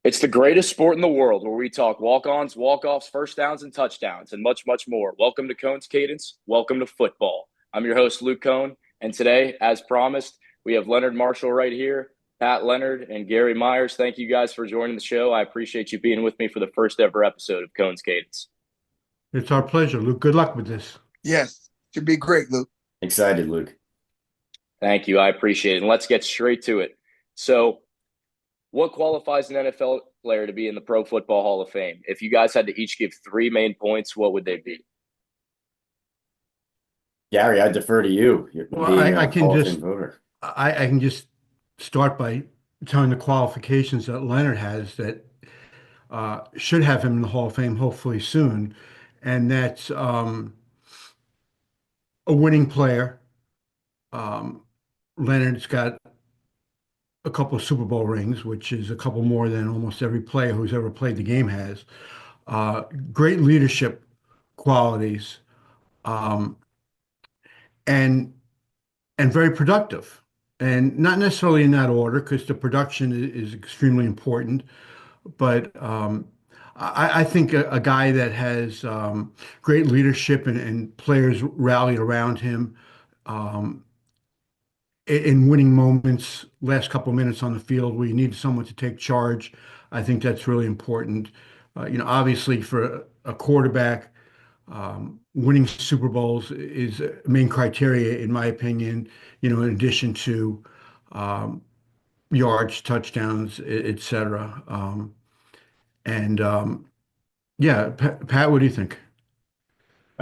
It's the greatest sport in the world where we talk walk-ons, walk-offs, first downs, and touchdowns, and much, much more. Welcome to Cohn's Cadence. Welcome to football. I'm your host, Luke Cohn, and today, as promised, we have Leonard Marshall right here, Pat Leonard, and Gary Myers. Thank you guys for joining the show. I appreciate you being with me for the first ever episode of Cohn's Cadence. It's our pleasure, Luke. Good luck with this. Yes, should be great, Luke. Excited, Luke. Thank you. I appreciate it. And let's get straight to it. So, what qualifies an NFL player to be in the Pro Football Hall of Fame? If you guys had to each give three main points, what would they be? Gary, I defer to you. You're Well, being I a can Hall of just Fame voter. I can just start by telling the qualifications that Leonard has that should have him in the Hall of Fame hopefully soon, and that's a winning player. Leonard's got a couple of Super Bowl rings, which is a couple more than almost every player who's ever played the game has. Great leadership qualities, um, and very productive. And not necessarily in that order, because the production is extremely important. But I think a guy that has great leadership and players rallied around him, um, in winning moments, last couple of minutes on the field where you need someone to take charge. I think that's really important. Obviously for a quarterback, winning Super Bowls is a main criteria, in my opinion, in addition to um, yards, touchdowns, et cetera. And yeah, Pat, what do you think?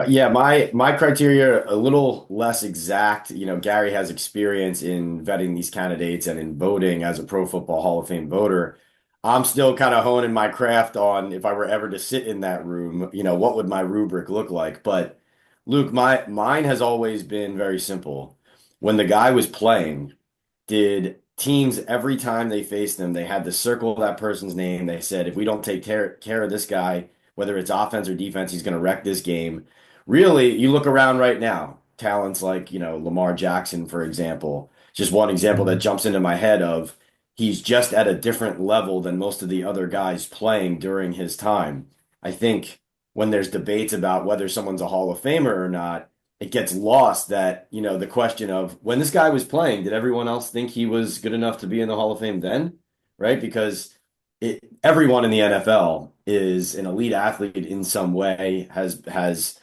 Yeah, my criteria are a little less exact. Gary has experience in vetting these candidates and in voting as a Pro Football Hall of Fame voter. I'm still kind of honing my craft on if I were ever to sit in that room, what would my rubric look like? But Luke, mine has always been very simple. When the guy was playing, did teams every time they faced them, they had to circle that person's name. They said, if we don't take care of this guy, whether it's offense or defense, he's going to wreck this game. Really, you look around right now, talents like, Lamar Jackson, for example, just one example that Mhm. jumps into my head of he's just at a different level than most of the other guys playing during his time. I think when there's debates about whether someone's a Hall of Famer or not, it gets lost that, the question of when this guy was playing, did everyone else think he was good enough to be in the Hall of Fame then? Right? Because everyone in the NFL is an elite athlete in some way, has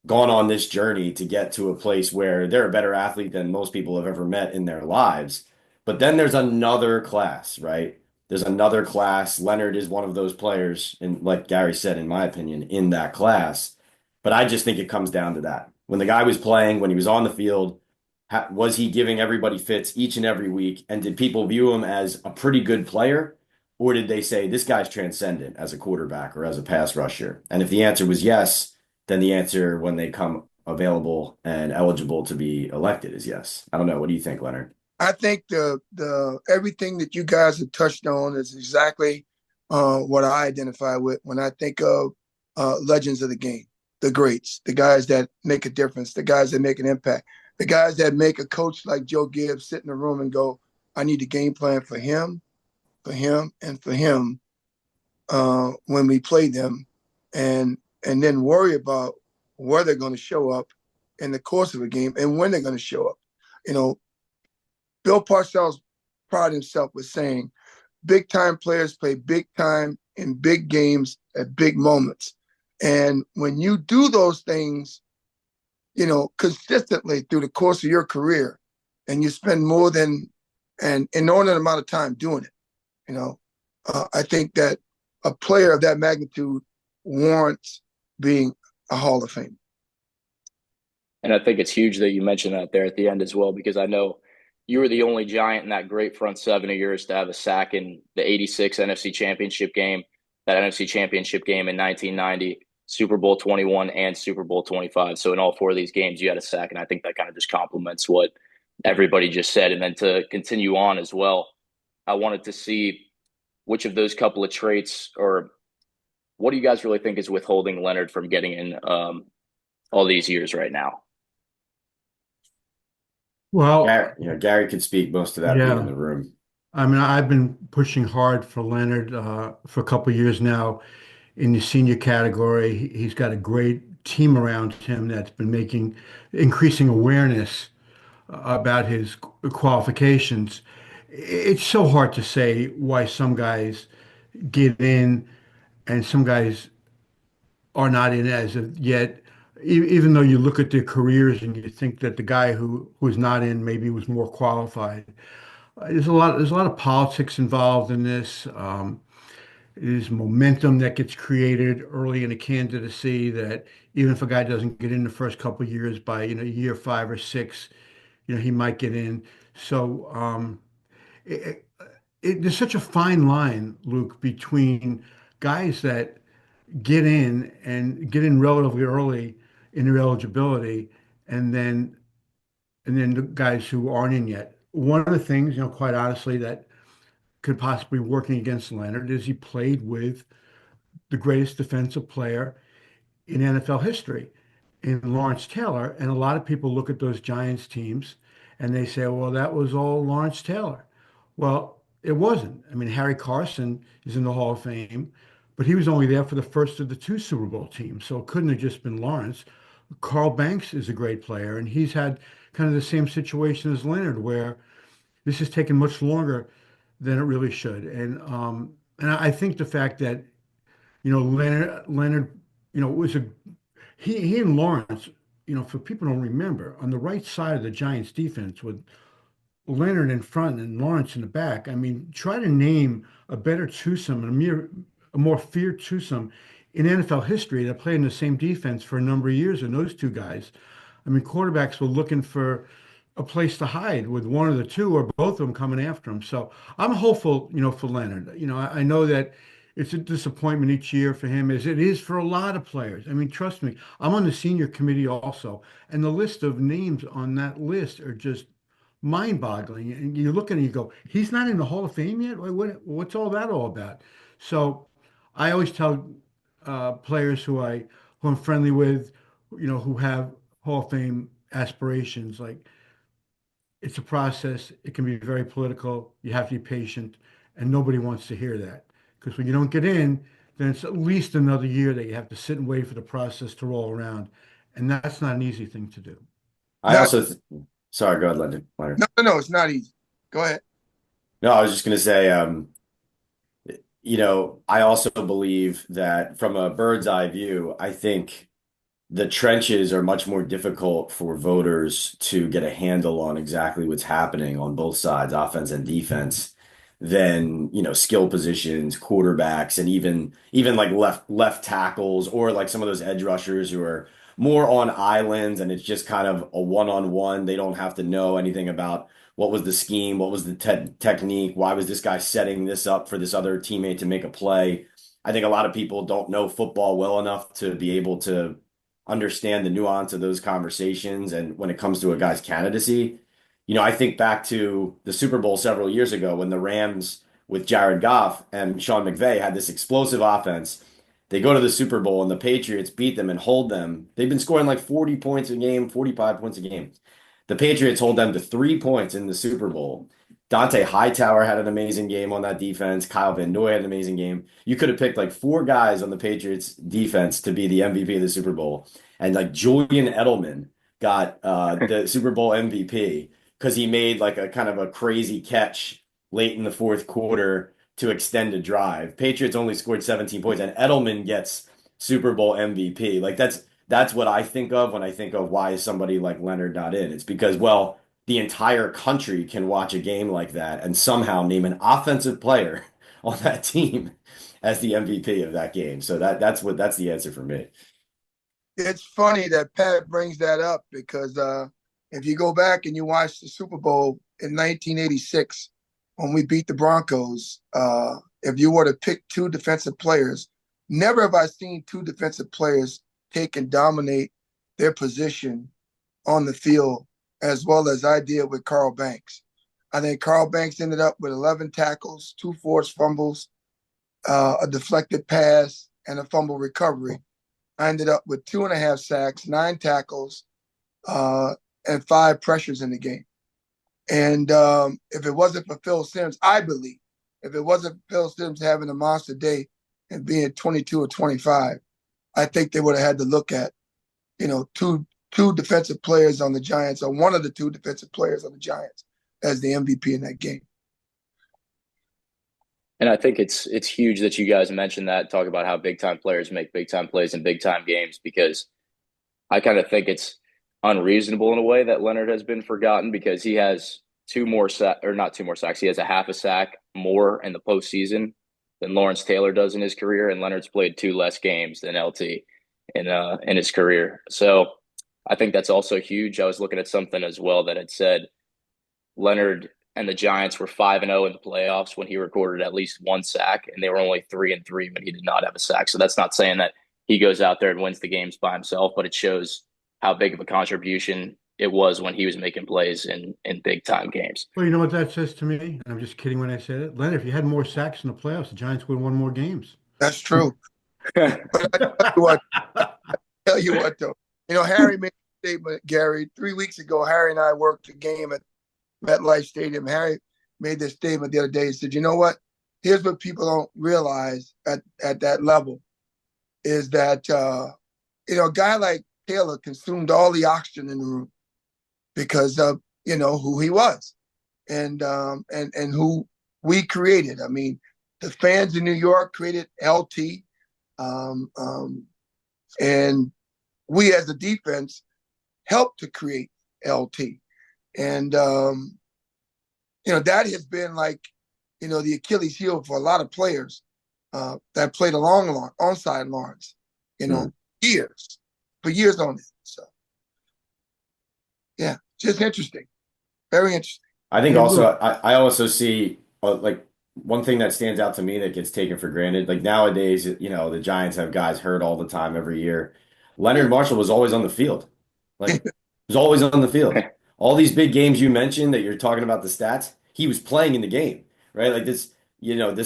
gone on this journey to get to a place where they're a better athlete than most people have ever met in their lives. But then there's another class, right? There's another class. Leonard is one of those players, and like Gary said, in my opinion, in that class. But I just think it comes down to that. When the guy was playing, when he was on the field, was he giving everybody fits each and every week? And did people view him as a pretty good player? Or did they say this guy's transcendent as a quarterback or as a pass rusher? And if the answer was yes, then the answer when they come available and eligible to be elected is yes. I don't know. What do you think, Leonard? I think the everything that you guys have touched on is exactly what I identify with when I think of legends of the game, the greats, the guys that make a difference, the guys that make an impact, the guys that make a coach like Joe Gibbs sit in the room and go, I need a game plan for him, and for him when we play them, and then worry about where they're going to show up in the course of a game and when they're going to show up. You know, Bill Parcells prided himself with saying, big time players play big time in big games at big moments. And when you do those things, consistently through the course of your career, and you spend more than an inordinate amount of time doing it, I think that a player of that magnitude warrants being a Hall of Fame. And I think it's huge that you mentioned that there at the end as well, because I know you were the only Giant in that great front seven of yours to have a sack in the '86 NFC Championship game, that NFC Championship game in 1990, Super Bowl 21, and Super Bowl 25. So in all four of these games, you had a sack, and I think that kind of just complements what everybody just said. And then to continue on as well, I wanted to see which of those couple of traits, or what do you guys really think is withholding Leonard from getting in all these years right now? Well, Gary could speak most of that being in yeah, the room. I mean, I've been pushing hard for Leonard for a couple of years now in the senior category. He's got a great team around him that's been making increasing awareness about his qualifications. It's so hard to say why some guys get in and some guys are not in as of yet. Even though you look at their careers and you think that the guy who's not in maybe was more qualified. There's a lot of politics involved in this. There's momentum that gets created early in a candidacy that even if a guy doesn't get in the first couple of years, by year 5 or 6, he might get in. So it, there's such a fine line, Luke, between guys that get in relatively early in their eligibility, and then the guys who aren't in yet. One of the things, quite honestly, that could possibly be working against Leonard is he played with the greatest defensive player in NFL history in Lawrence Taylor. And a lot of people look at those Giants teams and they say, well, that was all Lawrence Taylor. Well, it wasn't. I mean, Harry Carson is in the Hall of Fame, but he was only there for the first of the two Super Bowl teams. So it couldn't have just been Lawrence. Carl Banks is a great player, and he's had kind of the same situation as Leonard, where this has taken much longer than it really should. And I think the fact that Leonard was he and Lawrence, for people who don't remember, on the right side of the Giants defense with Leonard in front and Lawrence in the back. I mean, try to name a better twosome and a more feared twosome in NFL history that played in the same defense for a number of years than those two guys. I mean, quarterbacks were looking for a place to hide with one of the two or both of them coming after him. So I'm hopeful, for Leonard. I know that it's a disappointment each year for him, as it is for a lot of players. I mean, trust me, I'm on the senior committee also, and the list of names on that list are just mind-boggling. And you look at it and you go, he's not in the Hall of Fame yet? What's all that all about? So I always tell players who I'm friendly with, who have Hall of Fame aspirations, like, it's a process. It can be very political. You have to be patient, and nobody wants to hear that. Because when you don't get in, then it's at least another year that you have to sit and wait for the process to roll around. And that's not an easy thing to do. I Not, also, sorry, go ahead, Leonard. no, it's not easy. Go ahead. No, I was just going to say, I also believe that from a bird's eye view, I think the trenches are much more difficult for voters to get a handle on exactly what's happening on both sides, offense and defense, than, skill positions, quarterbacks, and even like left tackles, or like some of those edge rushers who are more on islands and it's just kind of a one-on-one. They don't have to know anything about what was the scheme, what was the technique, why was this guy setting this up for this other teammate to make a play. I think a lot of people don't know football well enough to be able to understand the nuance of those conversations. And when it comes to a guy's candidacy, I think back to the Super Bowl several years ago when the Rams with Jared Goff and Sean McVay had this explosive offense. They go to the Super Bowl and the Patriots beat them and hold them. They've been scoring like 40 points a game, 45 points a game. The Patriots hold them to 3 points in the Super Bowl. Dante Hightower had an amazing game on that defense. Kyle Van Noy had an amazing game. You could have picked like four guys on the Patriots defense to be the MVP of the Super Bowl. And like Julian Edelman got the Super Bowl MVP because he made like a kind of a crazy catch late in the fourth quarter to extend a drive. Patriots only scored 17 points, and Edelman gets Super Bowl MVP. Like that's what I think of when I think of why is somebody like Leonard not in. It's because, well, the entire country can watch a game like that and somehow name an offensive player on that team as the MVP of that game. So that's the answer for me. It's funny that Pat brings that up because if you go back and you watch the Super Bowl in 1986 when we beat the Broncos, if you were to pick two defensive players, never have I seen two defensive players take and dominate their position on the field as well as I did with Carl Banks. I think Carl Banks ended up with 11 tackles, 2 forced fumbles, a deflected pass, and a fumble recovery. I ended up with 2.5 sacks, 9 tackles, and 5 pressures in the game. And if it wasn't for Phil Simms, I believe, if it wasn't for Phil Simms having a monster day and being 22 or 25, I think they would have had to look at, two defensive players on the Giants, or one of the two defensive players on the Giants as the MVP in that game. And I think it's huge that you guys mentioned that, talk about how big time players make big time plays in big time games, because I kind of think it's unreasonable in a way that Leonard has been forgotten, because he has two more sack, or not two more sacks. He has a half a sack more in the postseason than Lawrence Taylor does in his career, and Leonard's played two less games than LT in his career. So I think that's also huge. I was looking at something as well that had said Leonard and the Giants were 5-0 in the playoffs when he recorded at least one sack, and they were only 3-3 when he did not have a sack. So that's not saying that he goes out there and wins the games by himself, but it shows how big of a contribution it was when he was making plays in big time games. Well, you know what that says to me? And I'm just kidding when I said it. Leonard, if you had more sacks in the playoffs, the Giants would have won more games. That's true. But I tell you what though, Harry made a statement, Gary, 3 weeks ago. Harry and I worked a game at MetLife Stadium. Harry made this statement the other day. He said, "You know what? Here's what people don't realize at that level is that a guy like Taylor consumed all the oxygen in the room because of who he was and who we created. I mean, the fans in New York created LT, and we as a defense helped to create LT, and that has been like the Achilles heel for a lot of players that played onside Lawrence, years for years on it. So yeah, just interesting, very interesting. I think also I also see like one thing that stands out to me that gets taken for granted. Like nowadays, the Giants have guys hurt all the time every year. Leonard Marshall was always on the field. Like was always on the field. All these big games you mentioned that you're talking about the stats, he was playing in the game, right? Like this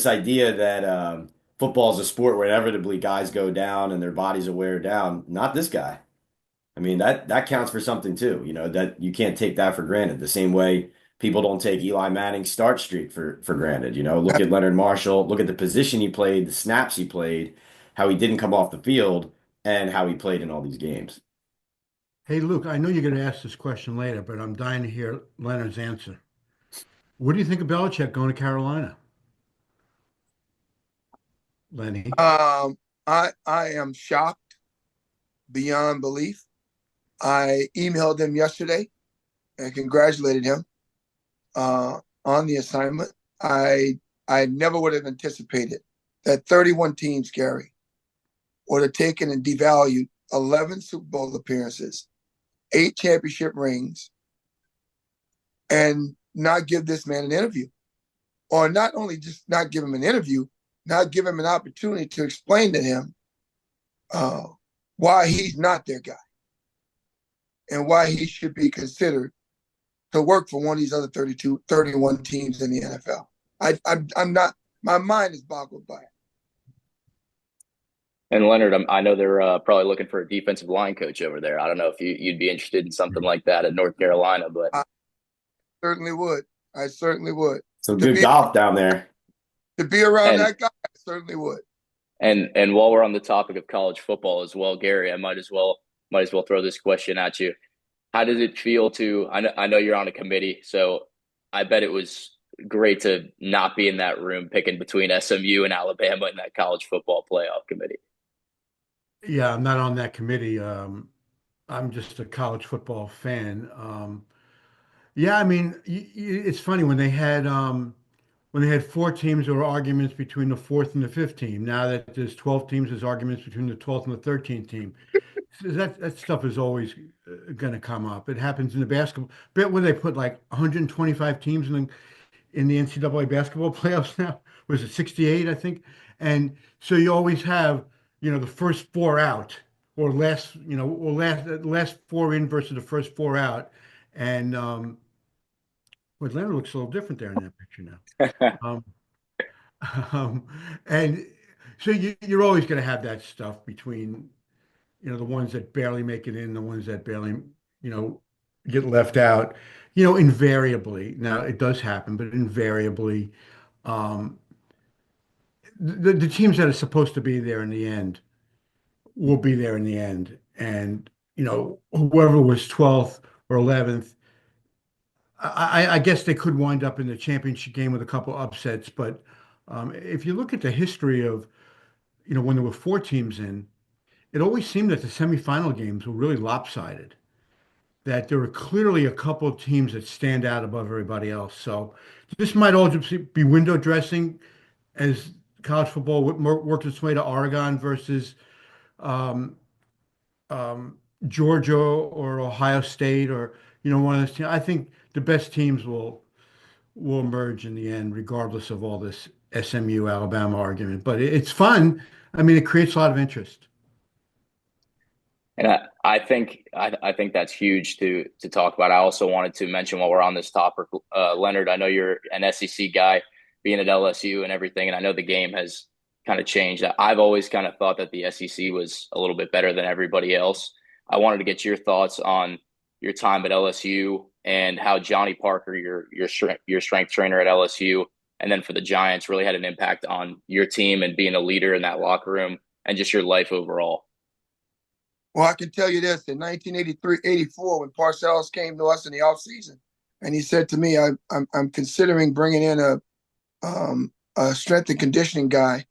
idea that football is a sport where inevitably guys go down and their bodies will wear down. Not this guy. I mean, that counts for something too, that you can't take that for granted. The same way people don't take Eli Manning's start streak for granted. Look at Leonard Marshall, look at the position he played, the snaps he played, how he didn't come off the field, and how he played in all these games. Hey, Luke, I know you're going to ask this question later, but I'm dying to hear Leonard's answer. What do you think of Belichick going to Carolina? Lenny. I am shocked beyond belief. I emailed him yesterday and congratulated him on the assignment. I never would have anticipated that 31 teams, Gary, would have taken and devalued 11 Super Bowl appearances, 8 championship rings, and not give this man an interview. Or not only just not give him an interview, not give him an opportunity to explain to him why he's not their guy and why he should be considered to work for one of these other 31 teams in the NFL. I'm not, my mind is boggled by it. And Leonard, I know they're probably looking for a defensive line coach over there. I don't know if you'd be interested in something like that at North Carolina, but I certainly would. I certainly would. Some good golf down there. To be around that guy, I certainly would. And while we're on the topic of college football as well, Gary, I might as well throw this question at you. How did it feel to? I know you're on a committee, so I bet it was great to not be in that room picking between SMU and Alabama in that college football playoff committee. Yeah, I'm not on that committee. I'm just a college football fan. Yeah, I mean, it's funny when they had 4 teams, there were arguments between the fourth and the fifth team. Now that there's 12 teams, there's arguments between the 12th and the 13th team. So that stuff is always going to come up. It happens in the basketball. Bet where they put like 125 teams in the NCAA basketball playoffs now. Was it 68, I think? And so you always have, the first 4 out or last 4 in versus the first 4 out. And but Leonard looks a little different there in that picture now. Um, and so you're always going to have that stuff between, the ones that barely make it in, the ones that barely, get left out. Invariably, now it does happen, but invariably, um, the teams that are supposed to be there in the end will be there in the end. And, whoever was 12th or 11th, I guess they could wind up in the championship game with a couple upsets. But if you look at the history of, when there were four teams in, it always seemed that the semifinal games were really lopsided, that there were clearly a couple of teams that stand out above everybody else. So this might all just be window dressing as college football worked its way to Oregon versus um, Georgia or Ohio State or one of those teams. I think the best teams will emerge in the end, regardless of all this SMU Alabama argument. But it's fun. I mean, it creates a lot of interest. And I think that's huge to talk about. I also wanted to mention while we're on this topic, Leonard, I know you're an SEC guy, being at LSU and everything, and I know the game has kind of changed. I've always kind of thought that the SEC was a little bit better than everybody else. I wanted to get your thoughts on your time at LSU and how Johnny Parker, your strength trainer at LSU, and then for the Giants, really had an impact on your team and being a leader in that locker room and just your life overall. Well, I can tell you this, in 1983, 84, when Parcells came to us in the offseason, and he said to me, I'm considering bringing in a strength and conditioning guy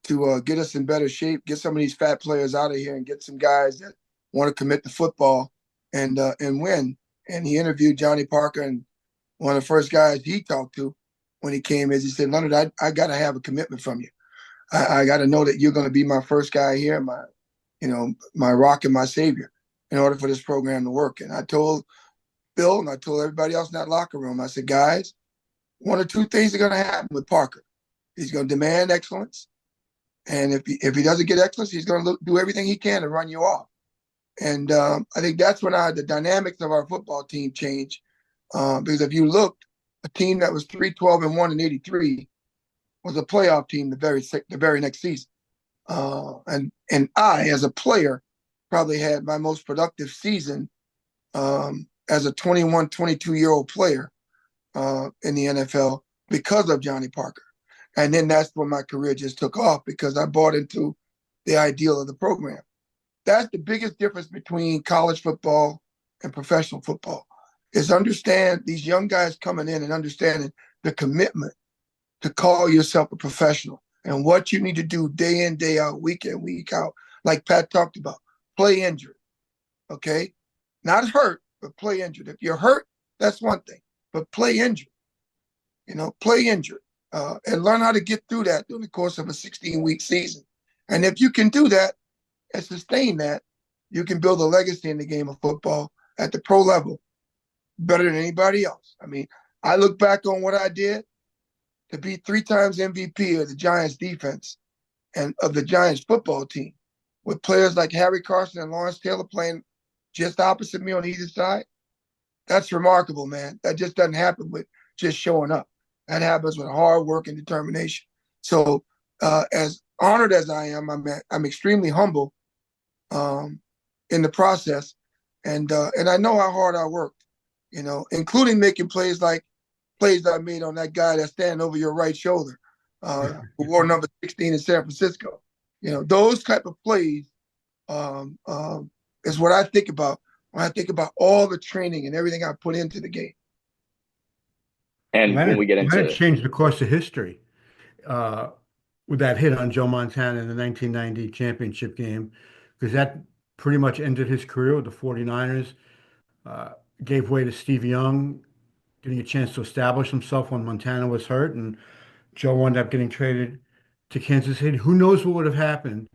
to get us in better shape, get some of these fat players out of here and get some guys that want to commit to football and win. And he interviewed Johnny Parker, and one of the first guys he talked to when he came is he said, Leonard, I got to have a commitment from you. I got to know that you're going to be my first guy here, my rock and my savior in order for this program to work. And I told Bill and I told everybody else in that locker room, I said, guys, one or two things are going to happen with Parker. He's going to demand excellence. And if he doesn't get excellence, he's going to do everything he can to run you off. And I think that's when the dynamics of our football team changed. Because if you looked, a team that was 3-12-1 in 83 was a playoff team the very next season. And I, as a player, probably had my most productive season as a 21, 22-year-old player in the NFL because of Johnny Parker. And then that's when my career just took off because I bought into the ideal of the program. That's the biggest difference between college football and professional football is understand these young guys coming in and understanding the commitment to call yourself a professional and what you need to do day in, day out, week in, week out. Like Pat talked about, play injured, okay? Not hurt, but play injured. If you're hurt, that's one thing, but play injured, play injured and learn how to get through that during the course of a 16-week season. And if you can do that and sustain that, you can build a legacy in the game of football at the pro level better than anybody else. I mean, I look back on what I did to be 3 times MVP of the Giants defense and of the Giants football team with players like Harry Carson and Lawrence Taylor playing just opposite me on either side. That's remarkable, man. That just doesn't happen with just showing up. That happens with hard work and determination. So as honored as I am, I'm extremely humble in the process. And I know how hard I worked, including making plays like plays that I made on that guy that's standing over your right shoulder, who wore number 16 in San Francisco. Those type of plays is what I think about when I think about all the training and everything I put into the game. And when we get Leonard into changed the course of history with that hit on Joe Montana in the 1990 championship game, because that pretty much ended his career with the 49ers, gave way to Steve Young, getting a chance to establish himself when Montana was hurt, and Joe wound up getting traded to Kansas City. Who knows what would have happened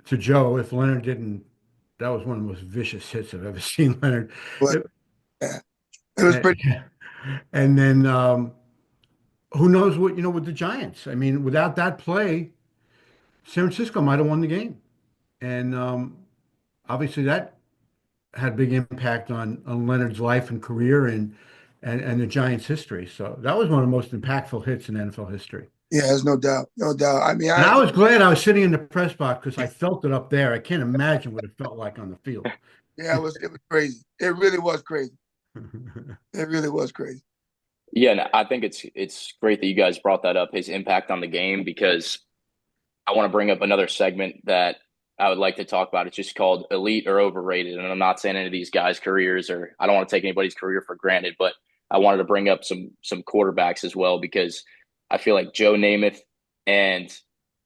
to Joe if Leonard didn't? That was one of the most vicious hits I've ever seen Leonard. But It, it was pretty. and then who knows what, with the Giants. I mean, without that play, San Francisco might have won the game. And obviously that had a big impact on Leonard's life and career and the Giants' history. So that was one of the most impactful hits in NFL history. Yeah, there's no doubt, no doubt. I mean, And I was glad I was sitting in the press box because I felt it up there. I can't imagine what it felt like on the field. yeah, it was crazy. It really was crazy. It really was crazy. Yeah, and I think it's great that you guys brought that up, his impact on the game, because I want to bring up another segment that I would like to talk about. It's just called Elite or Overrated. And I'm not saying any of these guys' careers, or I don't want to take anybody's career for granted, but I wanted to bring up some quarterbacks as well, because I feel like Joe Namath and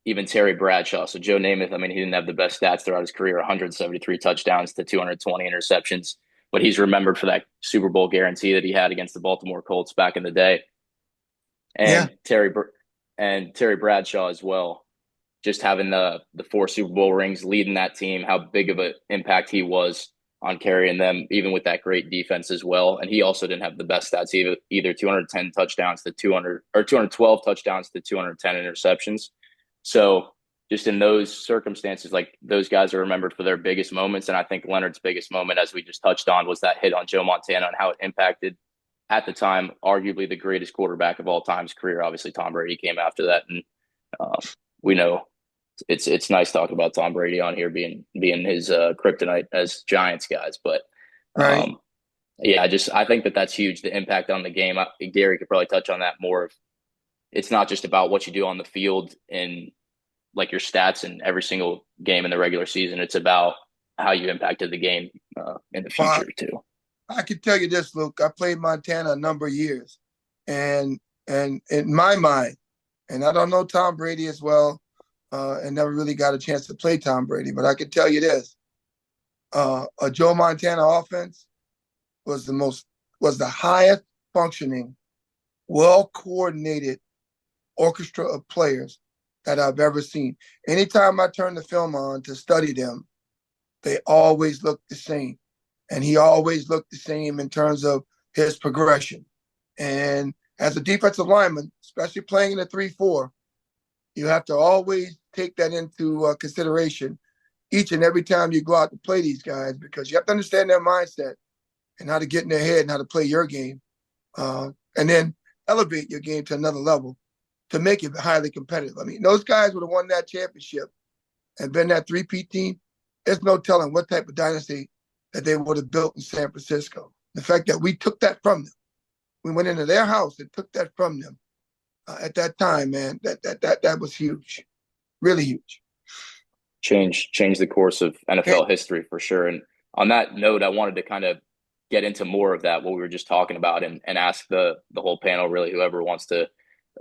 even Terry Bradshaw. So Joe Namath, I mean, he didn't have the best stats throughout his career, 173 touchdowns to 220 interceptions, but he's remembered for that Super Bowl guarantee that he had against the Baltimore Colts back in the day. Yeah, And Terry Bradshaw as well, just having the four Super Bowl rings, leading that team, how big of an impact he was on carrying them, even with that great defense as well. And he also didn't have the best stats either 210 touchdowns to 200 or 212 touchdowns to 210 interceptions. So just in those circumstances, like those guys are remembered for their biggest moments. And I think Leonard's biggest moment, as we just touched on, was that hit on Joe Montana and how it impacted at the time, arguably the greatest quarterback of all time's career. Obviously, Tom Brady came after that, and uh, we know it's nice talking about Tom Brady on here being his kryptonite as Giants guys. But right. um, yeah, I think that's huge. The impact on the game. Gary could probably touch on that more. It's not just about what you do on the field and like your stats in every single game in the regular season. It's about how you impacted the game in the Well, future too. I can tell you this, Luke. I played Montana a number of years, and in my mind, and I don't know Tom Brady as well, and never really got a chance to play Tom Brady, but I can tell you this: a Joe Montana offense was the highest functioning, well coordinated orchestra of players that I've ever seen. Anytime I turn the film on to study them, they always look the same. And he always looked the same in terms of his progression. And as a defensive lineman, especially playing in a 3-4, you have to always take that into consideration each and every time you go out to play these guys, because you have to understand their mindset and how to get in their head and how to play your game, and then elevate your game to another level to make it highly competitive. I mean, those guys would have won that championship and been that three-peat team. There's no telling what type of dynasty that they would have built in San Francisco. The fact that we took that from them, we went into their house and took that from them at that time, man. That was huge, really huge. Change the course of And, NFL history for sure. And on that note, I wanted to kind of get into more of that, what we were just talking about, and ask the whole panel, really, whoever wants to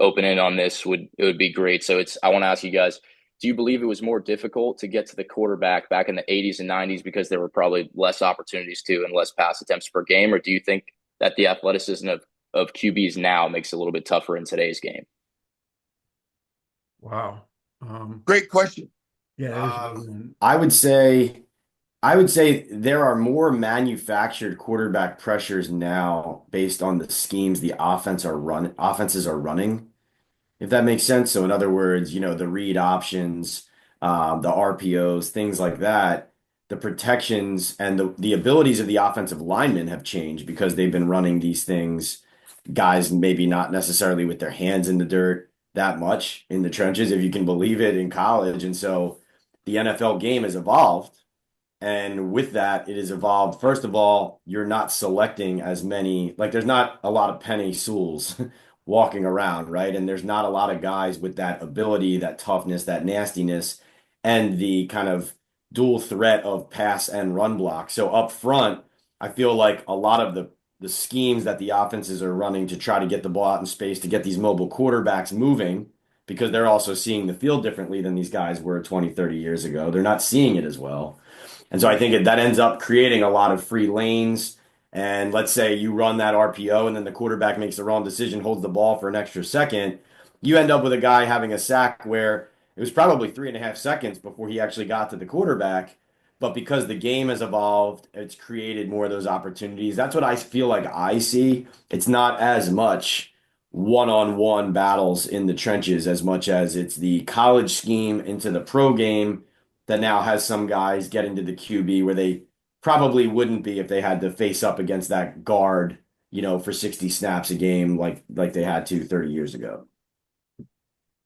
open in on this it would be great. So I want to ask you guys, do you believe it was more difficult to get to the quarterback back in the 80s and 90s because there were probably less opportunities to and less pass attempts per game? Or do you think that the athleticism of QBs now makes it a little bit tougher in today's game? Wow. great question. Yeah, that is a good one. I would say there are more manufactured quarterback pressures now based on the schemes the offenses are running, if that makes sense. So in other words, the read options, the RPOs, things like that, the protections and the abilities of the offensive linemen have changed because they've been running these things, guys maybe not necessarily with their hands in the dirt that much in the trenches, if you can believe it, in college. And so the NFL game has evolved. And with that, it has evolved. First of all, you're not selecting as many, like there's not a lot of Penny Sewells walking around, right? And there's not a lot of guys with that ability, that toughness, that nastiness, and the kind of dual threat of pass and run block. So up front, I feel like a lot of the schemes that the offenses are running to try to get the ball out in space, to get these mobile quarterbacks moving, because they're also seeing the field differently than these guys were 20, 30 years ago. They're not seeing it as well. And so I think that ends up creating a lot of free lanes. And let's say you run that RPO and then the quarterback makes the wrong decision, holds the ball for an extra second. You end up with a guy having a sack where it was probably 3.5 seconds before he actually got to the quarterback. But because the game has evolved, it's created more of those opportunities. That's what I feel like I see. It's not as much one-on-one battles in the trenches as much as it's the college scheme into the pro game that now has some guys getting to the QB where they probably wouldn't be if they had to face up against that guard, for 60 snaps a game like they had to 30 years ago.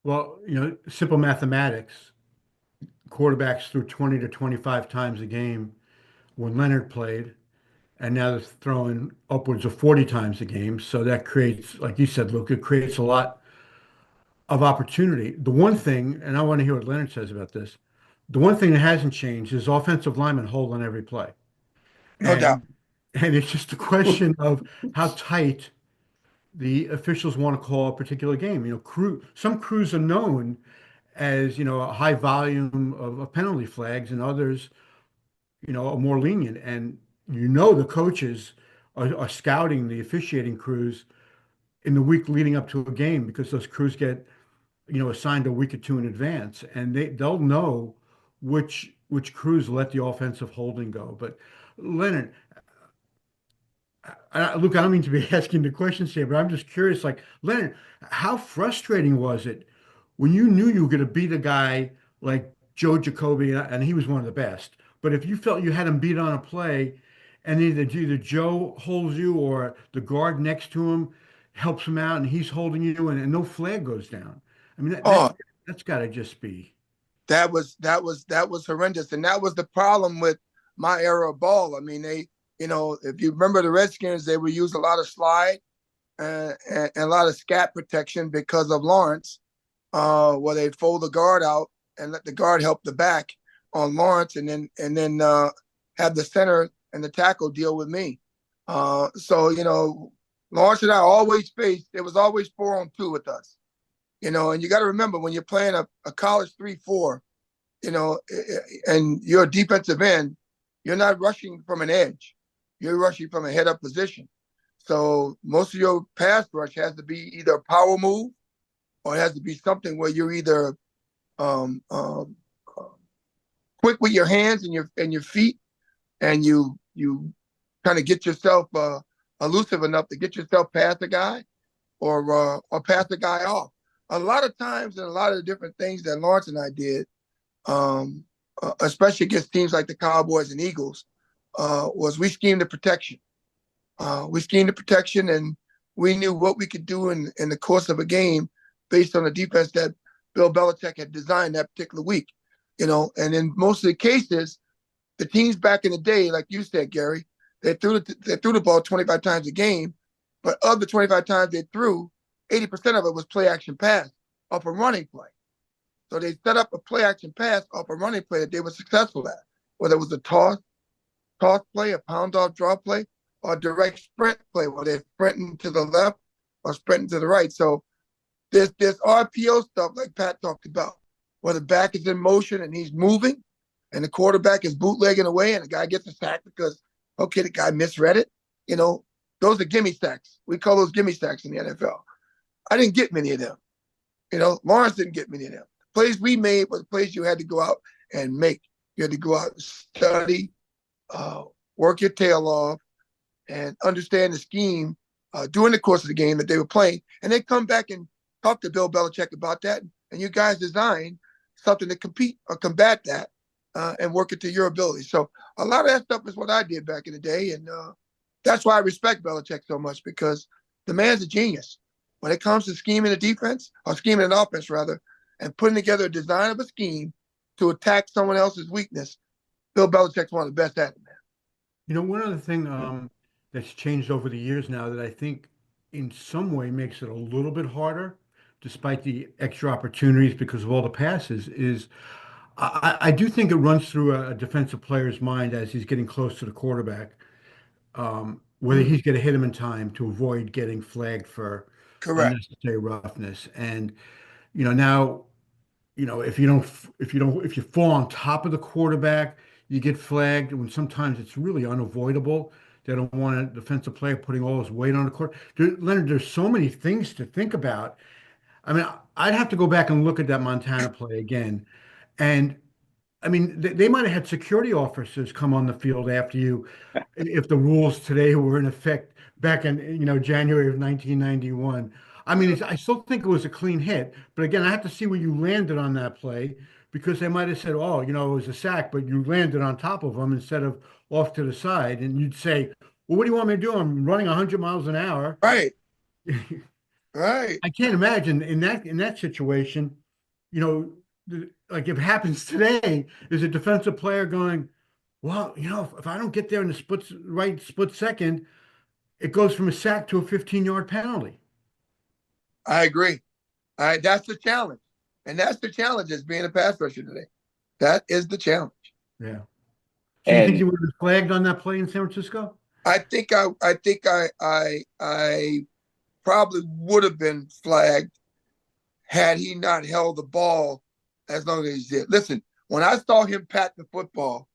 Well, simple mathematics, quarterbacks threw 20 to 25 times a game when Leonard played, and now they're throwing upwards of 40 times a game. So that creates, like you said, Luke, it creates a lot of opportunity. The one thing, and I want to hear what Leonard says about this, the one thing that hasn't changed is offensive linemen hold on every play. No doubt. And it's just a question of how tight the officials want to call a particular game. Some crews are known as, a high volume of penalty flags, and others, are more lenient. And the coaches are scouting the officiating crews in the week leading up to a game because those crews get, assigned a week or two in advance, and they'll know which crews let the offensive holding go. But Leonard, Luke, I don't mean to be asking the questions here, but I'm just curious, like, Leonard, how frustrating was it when you knew you were going to beat a guy like Joe Jacoby, and he was one of the best, but if you felt you had him beat on a play, and either Joe holds you or the guard next to him helps him out and he's holding you, and no flag goes down. I mean, Oh, that's got to just be. that was horrendous, and that was the problem with my era of ball. I mean, if you remember the Redskins, they would use a lot of slide and a lot of scat protection because of Lawrence, where they'd fold the guard out and let the guard help the back on Lawrence, and then have the center and the tackle deal with me. So Lawrence and I always faced. It was always 4-on-2 with us. And you got to remember when you're playing a college 3-4, and you're a defensive end, you're not rushing from an edge. You're rushing from a head-up position. So most of your pass rush has to be either a power move or it has to be something where you're either quick with your hands and your feet, and you kind of get yourself elusive enough to get yourself past the guy or pass the guy off. A lot of times, and a lot of the different things that Lawrence and I did, especially against teams like the Cowboys and Eagles, was we schemed the protection. And we knew what we could do in the course of a game based on the defense that Bill Belichick had designed that particular week. And in most of the cases, the teams back in the day, like you said, Gary, they threw the ball 25 times a game, but of the 25 times they threw, 80% of it was play action pass off a running play. So they set up a play action pass off a running play that they were successful at, whether it was a toss play, a pound off draw play, or a direct sprint play where they're sprinting to the left or sprinting to the right. So there's RPO stuff like Pat talked about, where the back is in motion and he's moving, and the quarterback is bootlegging away, and the guy gets a sack because, okay, the guy misread it. Those are gimme sacks. We call those gimme sacks in the NFL. I didn't get many of them. Lawrence didn't get many of them. The plays we made were the plays you had to go out and make. You had to go out and study, work your tail off, and understand the scheme during the course of the game that they were playing. And they come back and talk to Bill Belichick about that. And you guys design something to compete or combat that and work it to your ability. So a lot of that stuff is what I did back in the day. And that's why I respect Belichick so much, because the man's a genius. When it comes to scheming a defense, or scheming an offense rather, and putting together a design of a scheme to attack someone else's weakness, Bill Belichick's one of the best at it, man. One other thing that's changed over the years now that I think in some way makes it a little bit harder, despite the extra opportunities because of all the passes, is I do think it runs through a defensive player's mind as he's getting close to the quarterback, whether he's going to hit him in time to avoid getting flagged for Correct. unnecessary roughness. And now, if you fall on top of the quarterback, you get flagged. When sometimes it's really unavoidable. They don't want a defensive player putting all his weight on the court. Leonard, there's so many things to think about. I mean, I'd have to go back and look at that Montana play again. And I mean, they might have had security officers come on the field after you if the rules today were in effect back in, January of 1991. I mean, I still think it was a clean hit, but again, I have to see where you landed on that play because they might have said, oh, it was a sack, but you landed on top of them instead of off to the side. And you'd say, well, what do you want me to do? I'm running 100 miles an hour. Right. Right. I can't imagine in that situation, you know, like if it happens today, is a defensive player going, Well, if I don't get there in the right split second, it goes from a sack to a 15-yard penalty. I agree. That's the challenge. And that's the challenge as being a pass rusher today. That is the challenge. Yeah. So you think And you would have been flagged on that play in San Francisco? I probably would have been flagged had he not held the ball as long as he did. Listen, when I saw him pat the football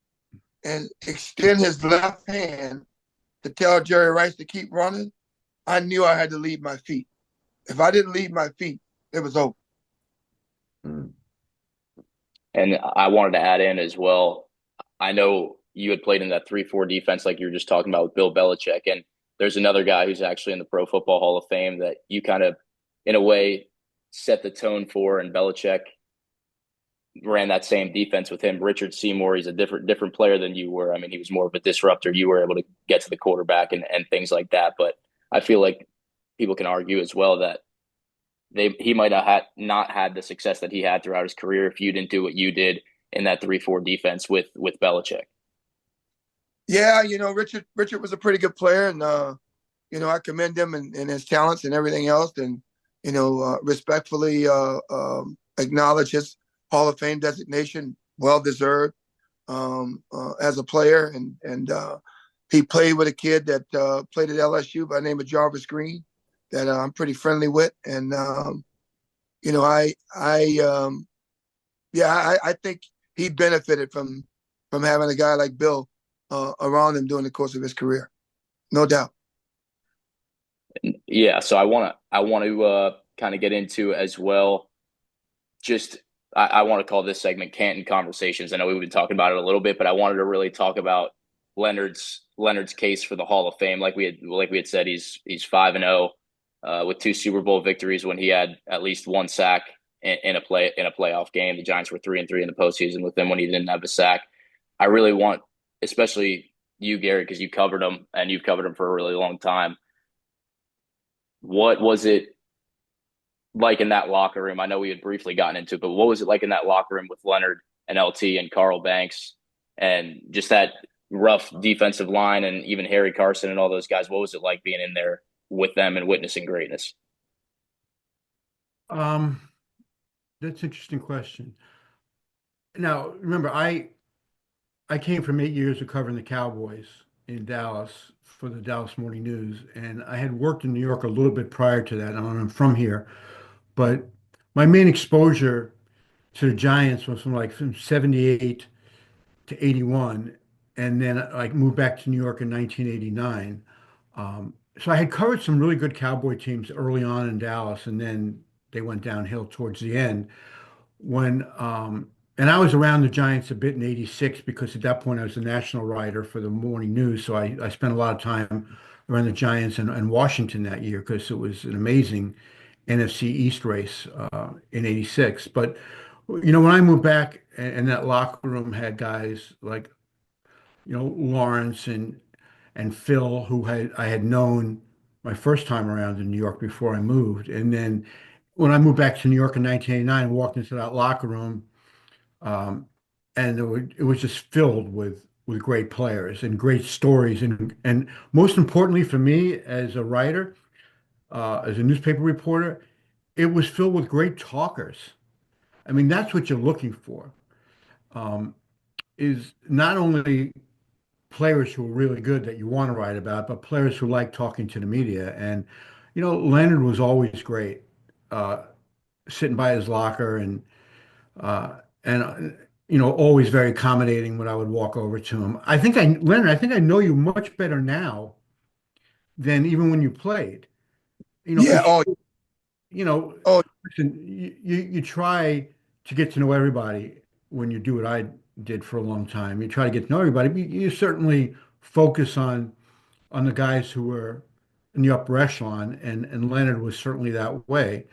and extend his left hand to tell Jerry Rice to keep running, I knew I had to leave my feet. If I didn't leave my feet, it was over. Mm. and I wanted to add in as well. I know you had played in that 3-4 defense like you were just talking about with Bill Belichick, and there's another guy who's actually in the Pro Football Hall of Fame that you kind of, in a way, set the tone for, and Belichick ran that same defense with him. Richard Seymour, he's a different player than you were. I mean, he was more of a disruptor. You were able to get to the quarterback and things like that. But I feel like people can argue as well that he might have not had the success that he had throughout his career if you didn't do what you did in that 3-4 defense with Belichick. Yeah, Richard was a pretty good player, and I commend him and his talents and everything else, and respectfully acknowledge his Hall of Fame designation, well deserved as a player, and he played with a kid that played at LSU by the name of Jarvis Green, that I'm pretty friendly with, and I think he benefited from having a guy like Bill around him during the course of his career, no doubt. Yeah, so I want to kind of get into as well. Just I want to call this segment Canton Conversations. I know we've been talking about it a little bit, but I wanted to really talk about Leonard's case for the Hall of Fame. Like we had said, he's 5-0 with 2 Super Bowl victories when he had at least 1 sack in a playoff game. The Giants were 3-3 in the postseason with him when he didn't have a sack. I really want, especially you, Gary, because you covered him and you've covered him for a really long time. What was it like in that locker room? I know we had briefly gotten into it, but what was it like in that locker room with Leonard and LT and Carl Banks and just that rough defensive line and even Harry Carson and all those guys? What was it like being in there with them and witnessing greatness? Um, that's an interesting question. Now, remember, I came from 8 years of covering the Cowboys in Dallas for the Dallas Morning News, and I had worked in New York a little bit prior to that. And I'm from here, but my main exposure to the Giants was from 78 to 81, and then I moved back to New York in 1989. So I had covered some really good Cowboy teams early on in Dallas, and then they went downhill towards the end. When and I was around the Giants a bit in '86 because at that point I was the national writer for the morning news. So I spent a lot of time around the Giants and Washington that year because it was an amazing NFC East race in '86. But when I moved back and that locker room had guys like Lawrence and Phil, who I had known my first time around in New York before I moved. And then when I moved back to New York in 1989, walked into that locker room, um, and it was just filled with great players and great stories, and most importantly for me as a writer, as a newspaper reporter, it was filled with great talkers. I mean, that's what you're looking for, um, is not only players who are really good that you want to write about, but players who like talking to the media. And Leonard was always great, uh, sitting by his locker and always very accommodating when I would walk over to him. Leonard, I think I know you much better now than even when you played. Yeah. Because Oh. you know, Oh. listen, you try to get to know everybody when you do what I did for a long time. You try to get to know everybody, but you certainly focus on the guys who were in the upper echelon, and Leonard was certainly that way.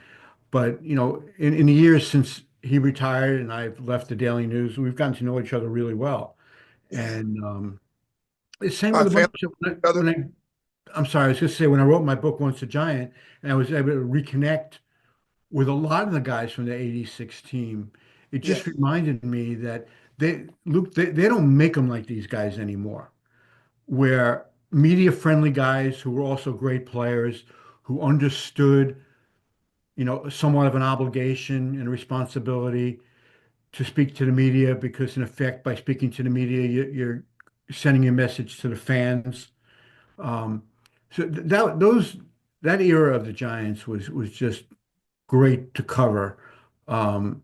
But in the years since he retired and I've left the Daily News, we've gotten to know each other really well. Yeah. And the same My with a family, bunch of brother. when I'm sorry, I was just say when I wrote my book Once a Giant, and I was able to reconnect with a lot of the guys from the '86 team It just Yes. reminded me that they don't make them like these guys anymore, where media friendly guys who were also great players who understood, somewhat of an obligation and a responsibility to speak to the media because in effect, by speaking to the media, you're sending a message to the fans. Um, so that era of the Giants was just great to cover. Um,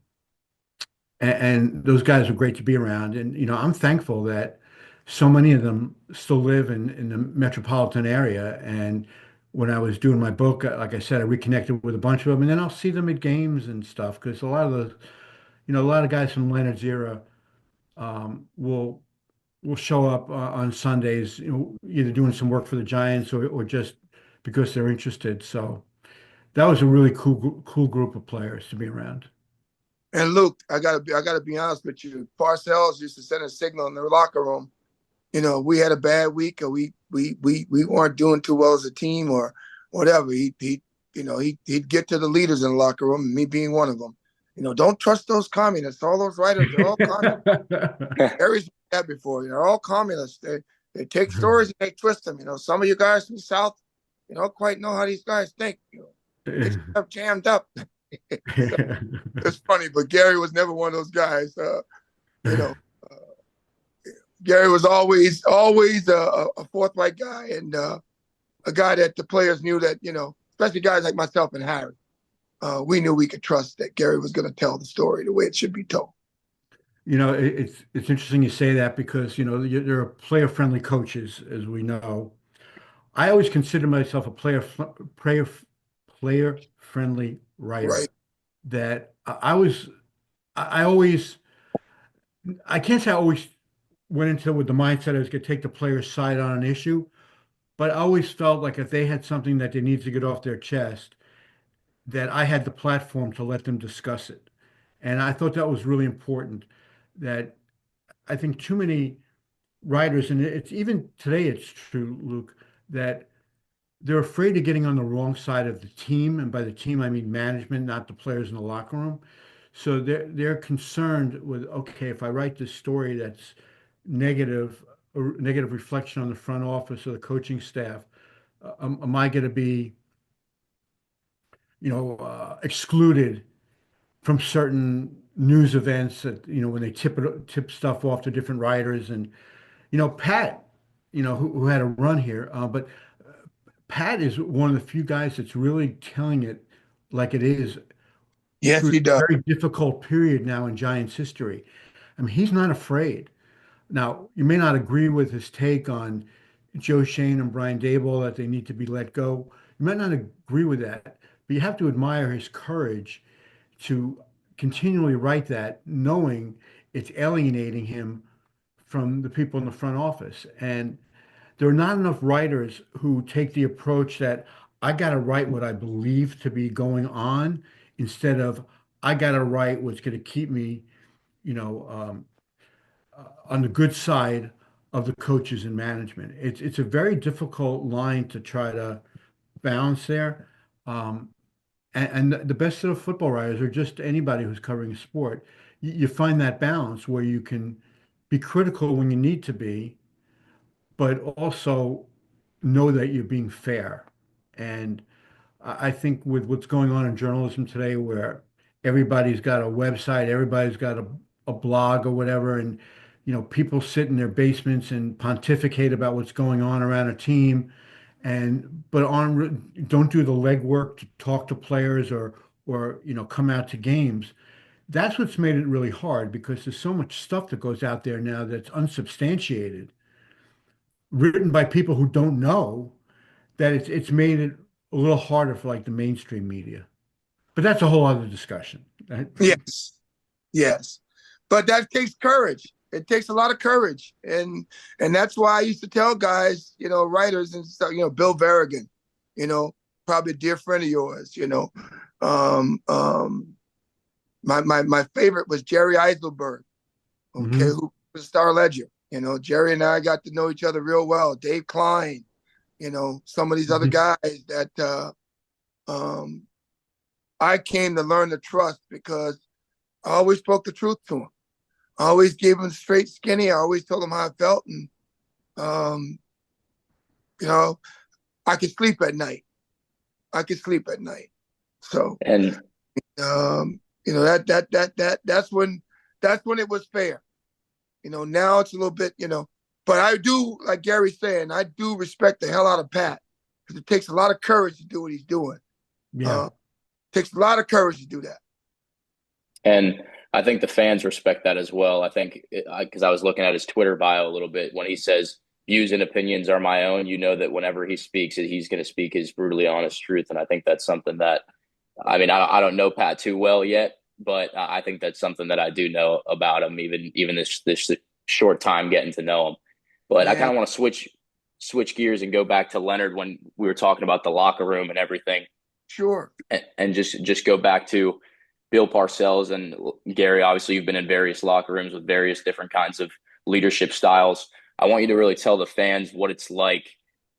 and those guys were great to be around. And, I'm thankful that so many of them still live in the metropolitan area. And when I was doing my book, like I said, I reconnected with a bunch of them, and then I'll see them at games and stuff because a lot of guys from Leonard's era will show up on Sundays, either doing some work for the Giants or just because they're interested. So that was a really cool group of players to be around. And Luke, I gotta be honest with you. Parcells used to send a signal in the locker room. We had a bad week, or we weren't doing too well as a team, or whatever. He'd get to the leaders in the locker room, me being one of them. Don't trust those communists. All those writers, they're all communists. Harry's done that before. They're all communists. They take stories and they twist them. Some of you guys from the South, you don't quite know how these guys think. Get yourself jammed up. So it's funny, but Gary was never one of those guys. You know, Gary was always a forthright guy, and a guy that the players knew that, especially guys like myself and Harry, we knew we could trust that Gary was going to tell the story the way it should be told. It's interesting you say that because there are player-friendly coaches, as we know. I always consider myself a player-friendly Right. writer. That I always, I can't say I always went into it with the mindset I was going to take the player's side on an issue, but I always felt like if they had something that they needed to get off their chest, that I had the platform to let them discuss it. And I thought that was really important. That I think too many writers, and it's even today, it's true, Luke, that they're afraid of getting on the wrong side of the team. And by the team, I mean management, not the players in the locker room. So they're concerned with, okay, if I write this story that's negative, a negative reflection on the front office or the coaching staff, am I going to be, excluded from certain news events that, when they tip stuff off to different writers and, Pat, who had a run here, but Pat is one of the few guys that's really telling it like it is Yes, through he a does. very difficult period now in Giants history. I mean, he's not afraid. Now, you may not agree with his take on Joe Shane and Brian Dable that they need to be let go. You might not agree with that, but you have to admire his courage to continually write that, knowing it's alienating him from the people in the front office. And there are not enough writers who take the approach that I got to write what I believe to be going on instead of I got to write what's going to keep me, you know, um, on the good side of the coaches and management. It's a very difficult line to try to balance there. Um, and the best of the football writers or just anybody who's covering a sport, you find that balance where you can be critical when you need to be, but also know that you're being fair. And I think with what's going on in journalism today, where everybody's got a website, everybody's got a blog or whatever, and people sit in their basements and pontificate about what's going on around a team, and but don't do the legwork to talk to players or come out to games. That's what's made it really hard because there's so much stuff that goes out there now that's unsubstantiated, written by people who don't know that it's made it a little harder for like the mainstream media. But that's a whole other discussion. Yes, yes, but that takes courage. It takes a lot of courage, and that's why I used to tell guys, writers and stuff, Bill Verrigan, you know, probably a dear friend of yours, um, um, my favorite was Jerry Eiselberg, okay, Hmm. who was a Star Ledger. Jerry and I got to know each other real well. Dave Klein, some of these other Hmm. guys that um, I came to learn to trust because I always spoke the truth to him. I always gave him straight skinny. I always told him how I felt, and um, you know, I could sleep at night. I could sleep at night. So And that's when it was fair. Now it's a little bit, but I do, like Gary's saying, I do respect the hell out of Pat because it takes a lot of courage to do what he's doing. Yeah. Takes a lot of courage to do that. And I think the fans respect that as well. I think because I was looking at his Twitter bio a little bit when he says views and opinions are my own. You know that whenever he speaks, he's going to speak his brutally honest truth, and I think that's something that I mean I don't know Pat too well yet, but I think that's something that I do know about him, even this short time getting to know him. But I kind Man, of want to switch gears and go back to Leonard when we were talking about the locker room and everything, sure. and just go back to Bill Parcells and Gary. Obviously, you've been in various locker rooms with various different kinds of leadership styles. I want you to really tell the fans what it's like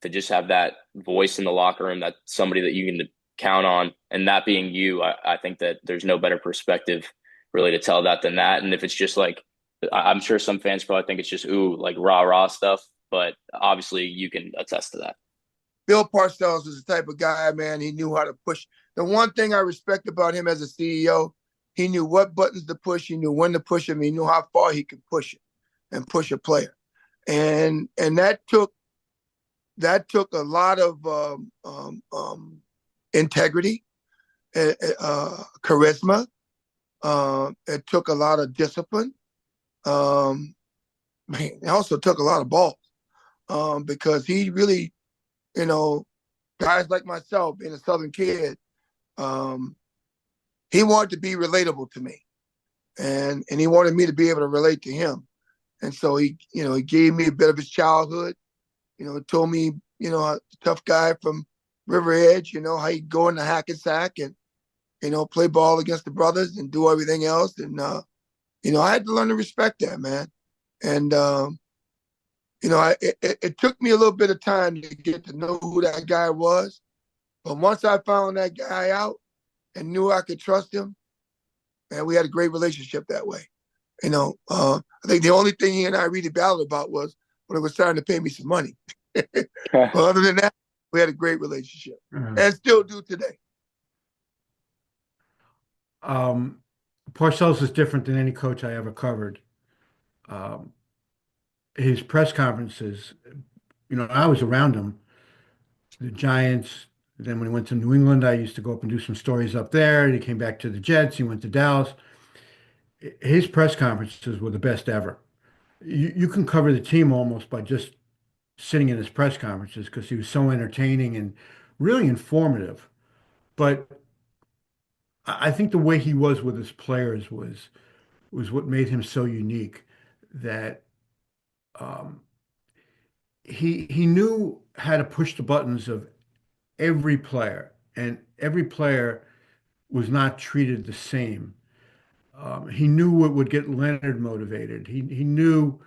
to just have that voice in the locker room, that somebody that you can count on, and that being you. I think that there's no better perspective really to tell that than that. And if it's just like, I'm sure some fans probably think it's just like rah rah stuff, but obviously you can attest to that. Bill Parcells was the type of guy, man. He knew how to push. The one thing I respect about him as a CEO, he knew what buttons to push. He knew when to push them. He knew how far he could push it and push a player. And that took a lot of integrity, charisma. It took a lot of discipline. Man, it also took a lot of balls because he really, guys like myself, being a Southern kid, he wanted to be relatable to me, and he wanted me to be able to relate to him. And so he gave me a bit of his childhood. Told me, a tough guy from River Edge, how he'd go in the hack and sack and, play ball against the brothers and do everything else. And, I had to learn to respect that, man. And, it took me a little bit of time to get to know who that guy was. But once I found that guy out and knew I could trust him, man, we had a great relationship that way. I think the only thing he and I really battled about was when it was time to pay me some money. But other than that, we had a great relationship and still do today. Parcells is different than any coach I ever covered. Um, his press conferences, I was around him, the Giants. Then when he went to New England, I used to go up and do some stories up there. He came back to the Jets. He went to Dallas. His press conferences were the best ever. You can cover the team almost by just sitting in his press conferences because he was so entertaining and really informative. But I think the way he was with his players was what made him so unique. That um, he knew how to push the buttons of every player, and every player was not treated the same. He knew what would get Leonard motivated. He knew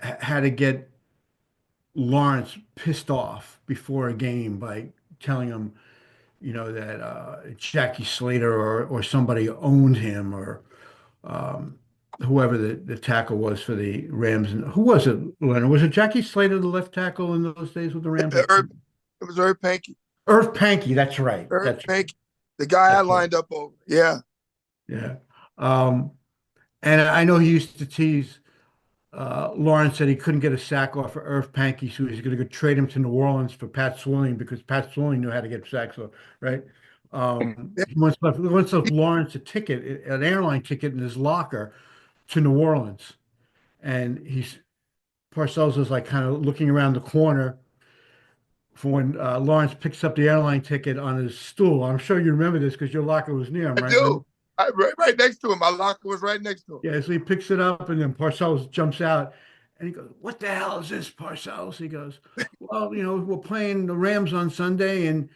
how to get Lawrence pissed off before a game by telling him, that Jackie Slater or somebody owned him, or um, whoever the tackle was for the Rams. And who was it, Leonard? Was it Jackie Slater, the left tackle in those days with the Rams? It was Irv Pankey. Irv Pankey, that's right. Irv That's right. Pankey, the guy I That's right. lined up over. Yeah. Yeah. Um, and I know he used to tease Lawrence said he couldn't get a sack off of Irv Pankey, so he's going to go trade him to New Orleans for Pat Swilling because Pat Swilling knew how to get sacks off, right? Yeah. He wants Lawrence a ticket, an airline ticket in his locker to New Orleans. And Parcells is like kind of looking around the corner for when Lawrence picks up the airline ticket on his stool. I'm sure you remember this because your locker was near him, I right? do. Right next to him. My locker was right next to him. Yeah, so he picks it up, and then Parcells jumps out, and he goes, "What the hell is this, Parcells?" He goes, "Well, we're playing the Rams on Sunday, and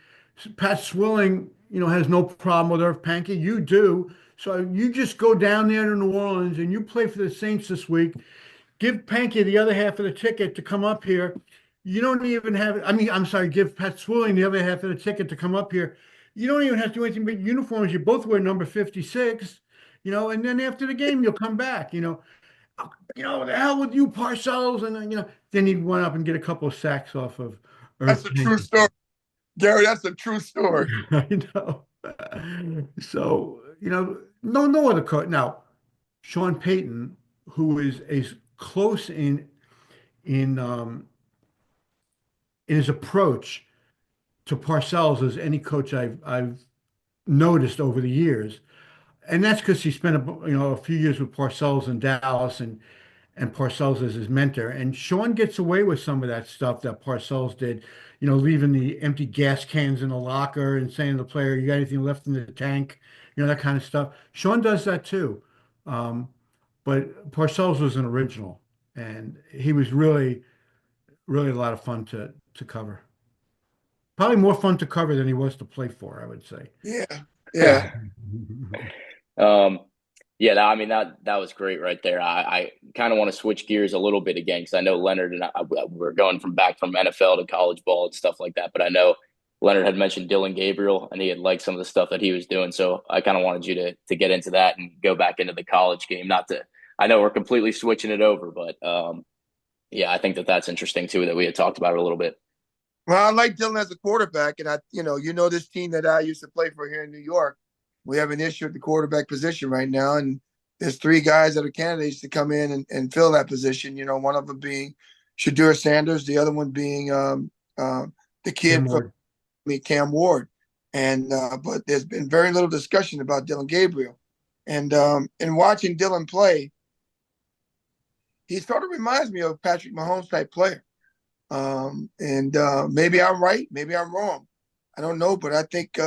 Pat Swilling, has no problem with Irv Pankey. You do, so you just go down there to New Orleans and you play for the Saints this week. Give Pankey the other half of the ticket to come up here. You don't even have, I mean, I'm sorry, give Pat Swilling the other half of the ticket to come up here. You don't even have to do anything but uniforms. You both wear number 56. and then after the game, you'll come back, the hell with you, Parcells, and then he'd run up and get a couple of sacks off of That's Earth a true Jenkins. story, Gary. That's a true story. I know. So, no other coach. Now, Sean Payton, who is as close in in his approach to Parcells as any coach I've noticed over the years, and that's because he spent a few years with Parcells in Dallas and Parcells as his mentor. And Sean gets away with some of that stuff that Parcells did, leaving the empty gas cans in the locker and saying to the player, "You got anything left in the tank?" That kind of stuff. Sean does that too. Um, but Parcells was an original, and he was really, really a lot of fun to cover. Probably more fun to cover than he was to play for, I would say. Yeah, yeah. Um, yeah, I mean that was great right there. I kind of want to switch gears a little bit again because I know Leonard and we're going from back from NFL to college ball and stuff like that. But I know Leonard had mentioned Dylan Gabriel and he had liked some of the stuff that he was doing. So I kind of wanted you to get into that and go back into the college game. Not to, I know we're completely switching it over, but yeah, I think that's interesting too that we had talked about it a little bit. Well, I like Dylan as a quarterback, and this team that I used to play for here in New York. We have an issue at the quarterback position right now, and there's three guys that are candidates to come in and fill that position. One of them being Shadur Sanders, the other one being the Cam kid from Ward. Cam Ward, and but there's been very little discussion about Dylan Gabriel, and in watching Dylan play, he sort of reminds me of Patrick Mahomes type player. And maybe I'm right, maybe I'm wrong. I don't know, but I think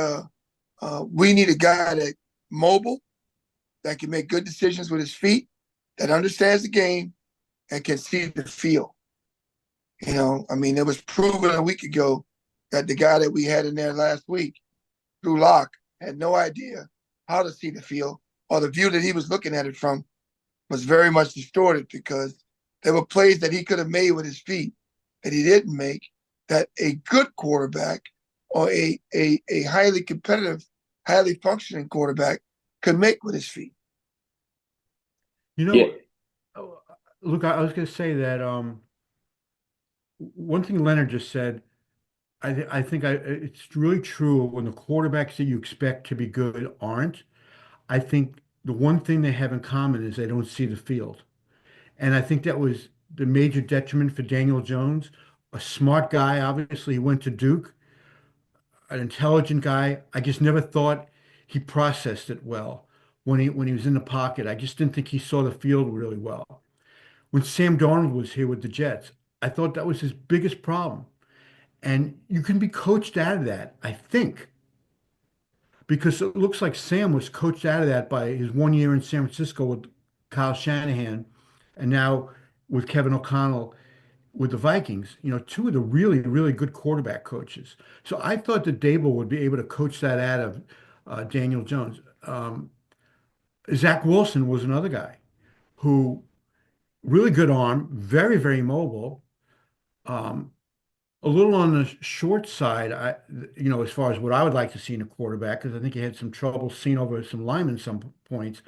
we need a guy that mobile, that can make good decisions with his feet, that understands the game, and can see the field. I mean, it was proven a week ago that the guy that we had in there last week, Drew Lock, had no idea how to see the field, or the view that he was looking at it from was very much distorted because there were plays that he could have made with his feet that he didn't make, that a good quarterback or a highly competitive, highly functioning quarterback could make with his feet. Yeah, Look, I was going to say that one thing Leonard just said, I think it's really true when the quarterbacks that you expect to be good aren't. I think the one thing they have in common is they don't see the field. And I think that was the major detriment for Daniel Jones, a smart guy. Obviously, he went to Duke, an intelligent guy. I just never thought he processed it well when he was in the pocket. I just didn't think he saw the field really well. When Sam Darnold was here with the Jets, I thought that was his biggest problem. And you can be coached out of that, I think, because it looks like Sam was coached out of that by his 1 year in San Francisco with Kyle Shanahan, and now with Kevin O'Connell with the Vikings, two of the really, really good quarterback coaches. So I thought that Dable would be able to coach that out of Daniel Jones. Zach Wilson was another guy who really good arm, very, very mobile. Um, a little on the short side, as far as what I would like to see in a quarterback, because I think he had some trouble seeing over some linemen some points.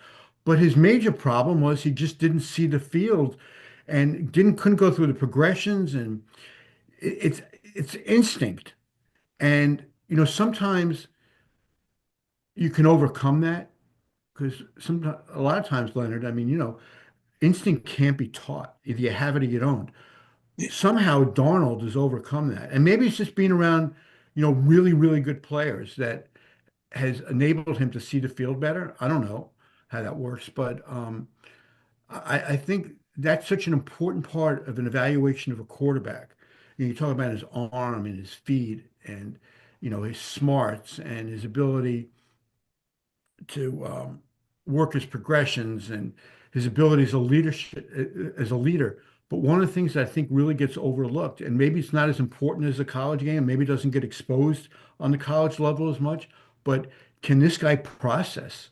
But his major problem was he just didn't see the field and couldn't go through the progressions, and it's instinct. And sometimes you can overcome that because sometimes a lot of times, Leonard, I mean, instinct can't be taught. Either you have it or you don't. Somehow Darnold has overcome that. And maybe it's just being around, really, really good players that has enabled him to see the field better. I don't know how that works, but I think that's such an important part of an evaluation of a quarterback. You talk about his arm and his feet and, his smarts and his ability to work his progressions and his ability as a leadership as a leader. But one of the things that I think really gets overlooked, and maybe it's not as important as the college game, maybe it doesn't get exposed on the college level as much, but can this guy process?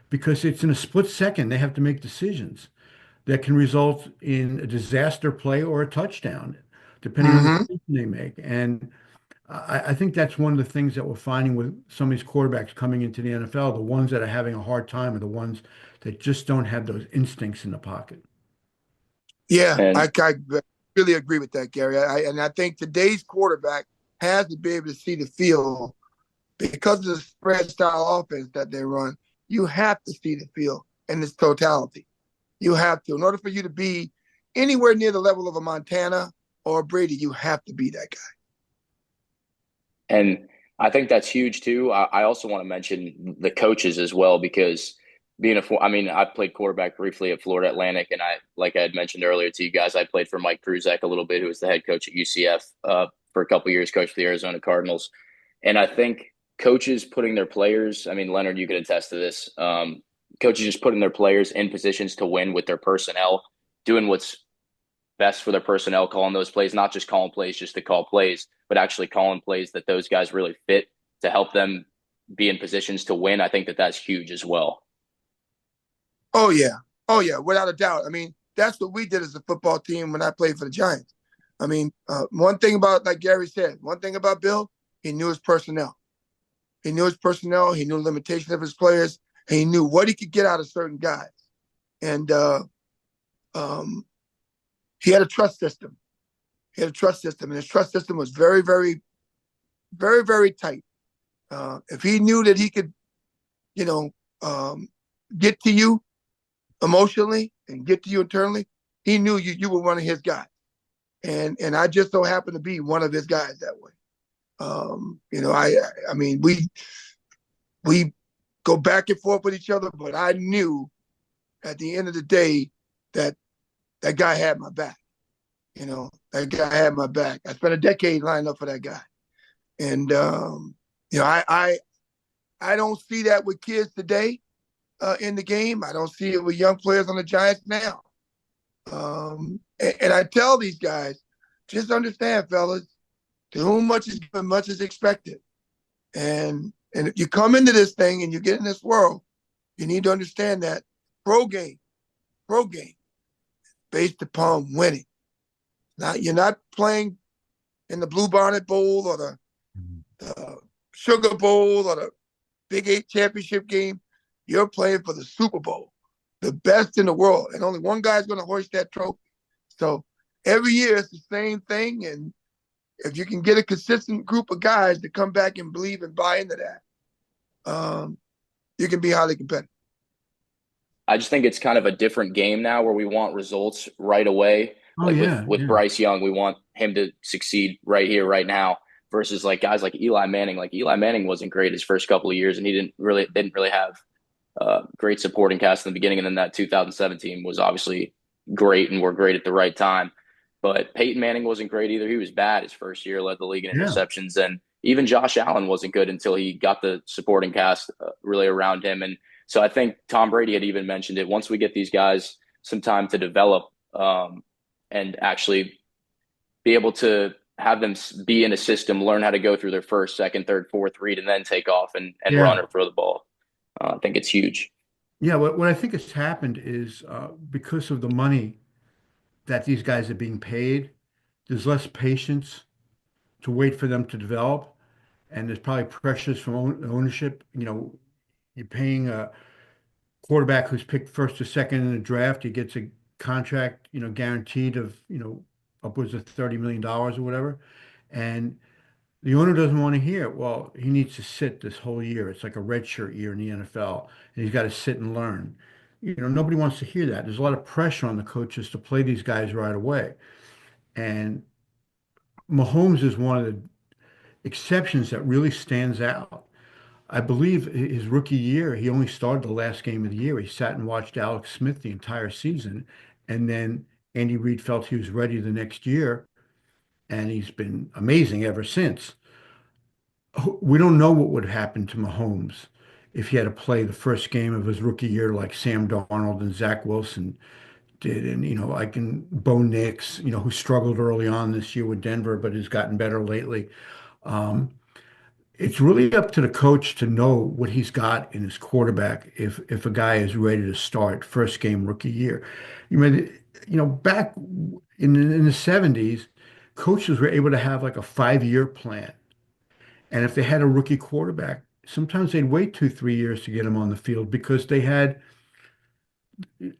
Because it's in a split second, they have to make decisions that can result in a disaster play or a touchdown, depending on the Mm-hmm. decision they make. And I think that's one of the things that we're finding with some of these quarterbacks coming into the NFL. The ones that are having a hard time are the ones that just don't have those instincts in the pocket. Yeah, And I really agree with that, Gary. And I think today's quarterback has to be able to see the field because of the spread style offense that they run. You have to see the field in its totality. You have to. In order for you to be anywhere near the level of a Montana or a Brady, you have to be that guy. And I think that's huge too. I also want to mention the coaches as well because I mean, I played quarterback briefly at Florida Atlantic, and like I had mentioned earlier to you guys, I played for Mike Kruzak a little bit, who was the head coach at UCF for a couple of years, coached for the Arizona Cardinals. And I think coaches putting their players, I mean, Leonard, you could attest to this. Coaches just putting their players in positions to win with their personnel, doing what's best for their personnel, calling those plays, not just calling plays just to call plays, but actually calling plays that those guys really fit to help them be in positions to win. I think that that's huge as well. Oh yeah, oh yeah, without a doubt. I mean, that's what we did as a football team when I played for the Giants. I mean, one thing about, like Gary said, one thing about Bill, he knew his personnel. He knew his personnel. He knew the limitations of his players. And he knew what he could get out of certain guys. And um, he had a trust system. He had a trust system, and his trust system was very, very, very, very tight. If he knew that he could, you know, get to you emotionally and get to you internally, he knew you were one of his guys. And I just so happened to be one of his guys that way. You know, I mean, we go back and forth with each other, but I knew at the end of the day that that guy had my back. You know, that guy had my back. I spent a decade lining up for that guy. And you know, I don't see that with kids today in the game. I don't see it with young players on the Giants now. And I tell these guys, just understand, fellas, to whom much is given, much is expected. And if you come into this thing and you get in this world, you need to understand that pro game, based upon winning. Now, you're not playing in the Blue Bonnet Bowl or the Sugar Bowl or the Big Eight championship game. You're playing for the Super Bowl, the best in the world, and only one guy's going to hoist that trophy. So every year it's the same thing, and if you can get a consistent group of guys to come back and believe and buy into that, you can be highly competitive. I just think it's kind of a different game now where we want results right away. Oh Like yeah, with yeah, Bryce Young, we want him to succeed right here, right now, versus like guys like Eli Manning. Like Eli Manning wasn't great his first couple of years, and he didn't really have great supporting cast in the beginning. And then that 2017 was obviously great, and we're great at the right time. But Peyton Manning wasn't great either. He was bad his first year, led the league in yeah. interceptions, and even Josh Allen wasn't good until he got the supporting cast really around him. And so I think Tom Brady had even mentioned it. Once we get these guys some time to develop and actually be able to have them be in a system, learn how to go through their first, second, third, fourth read, and then take off and run Yeah. or throw the ball. I think it's huge. Yeah, what I think has happened is because of the money that these guys are being paid, there's less patience to wait for them to develop, and there's probably pressures from ownership. You know, you're paying a quarterback who's picked first or second in the draft, he gets a contract, guaranteed of, upwards of $30 million or whatever, and the owner doesn't want to hear, well, he needs to sit this whole year. It's like a redshirt year in the NFL, and he's got to sit and learn. Nobody wants to hear that. There's a lot of pressure on the coaches to play these guys right away. And Mahomes is one of the exceptions that really stands out. I believe his rookie year, he only started the last game of the year. He sat and watched Alex Smith the entire season. And then Andy Reid felt he was ready the next year, and he's been amazing ever since. We don't know what would happen to Mahomes if he had to play the first game of his rookie year like Sam Darnold and Zach Wilson did. And, like in Bo Nix, who struggled early on this year with Denver, but has gotten better lately. Um, it's really up to the coach to know what he's got in his quarterback if a guy is ready to start first game rookie year. Back in the 70s, coaches were able to have like a 5-year plan. And if they had a rookie quarterback, sometimes they'd wait 2, 3 years to get him on the field because they had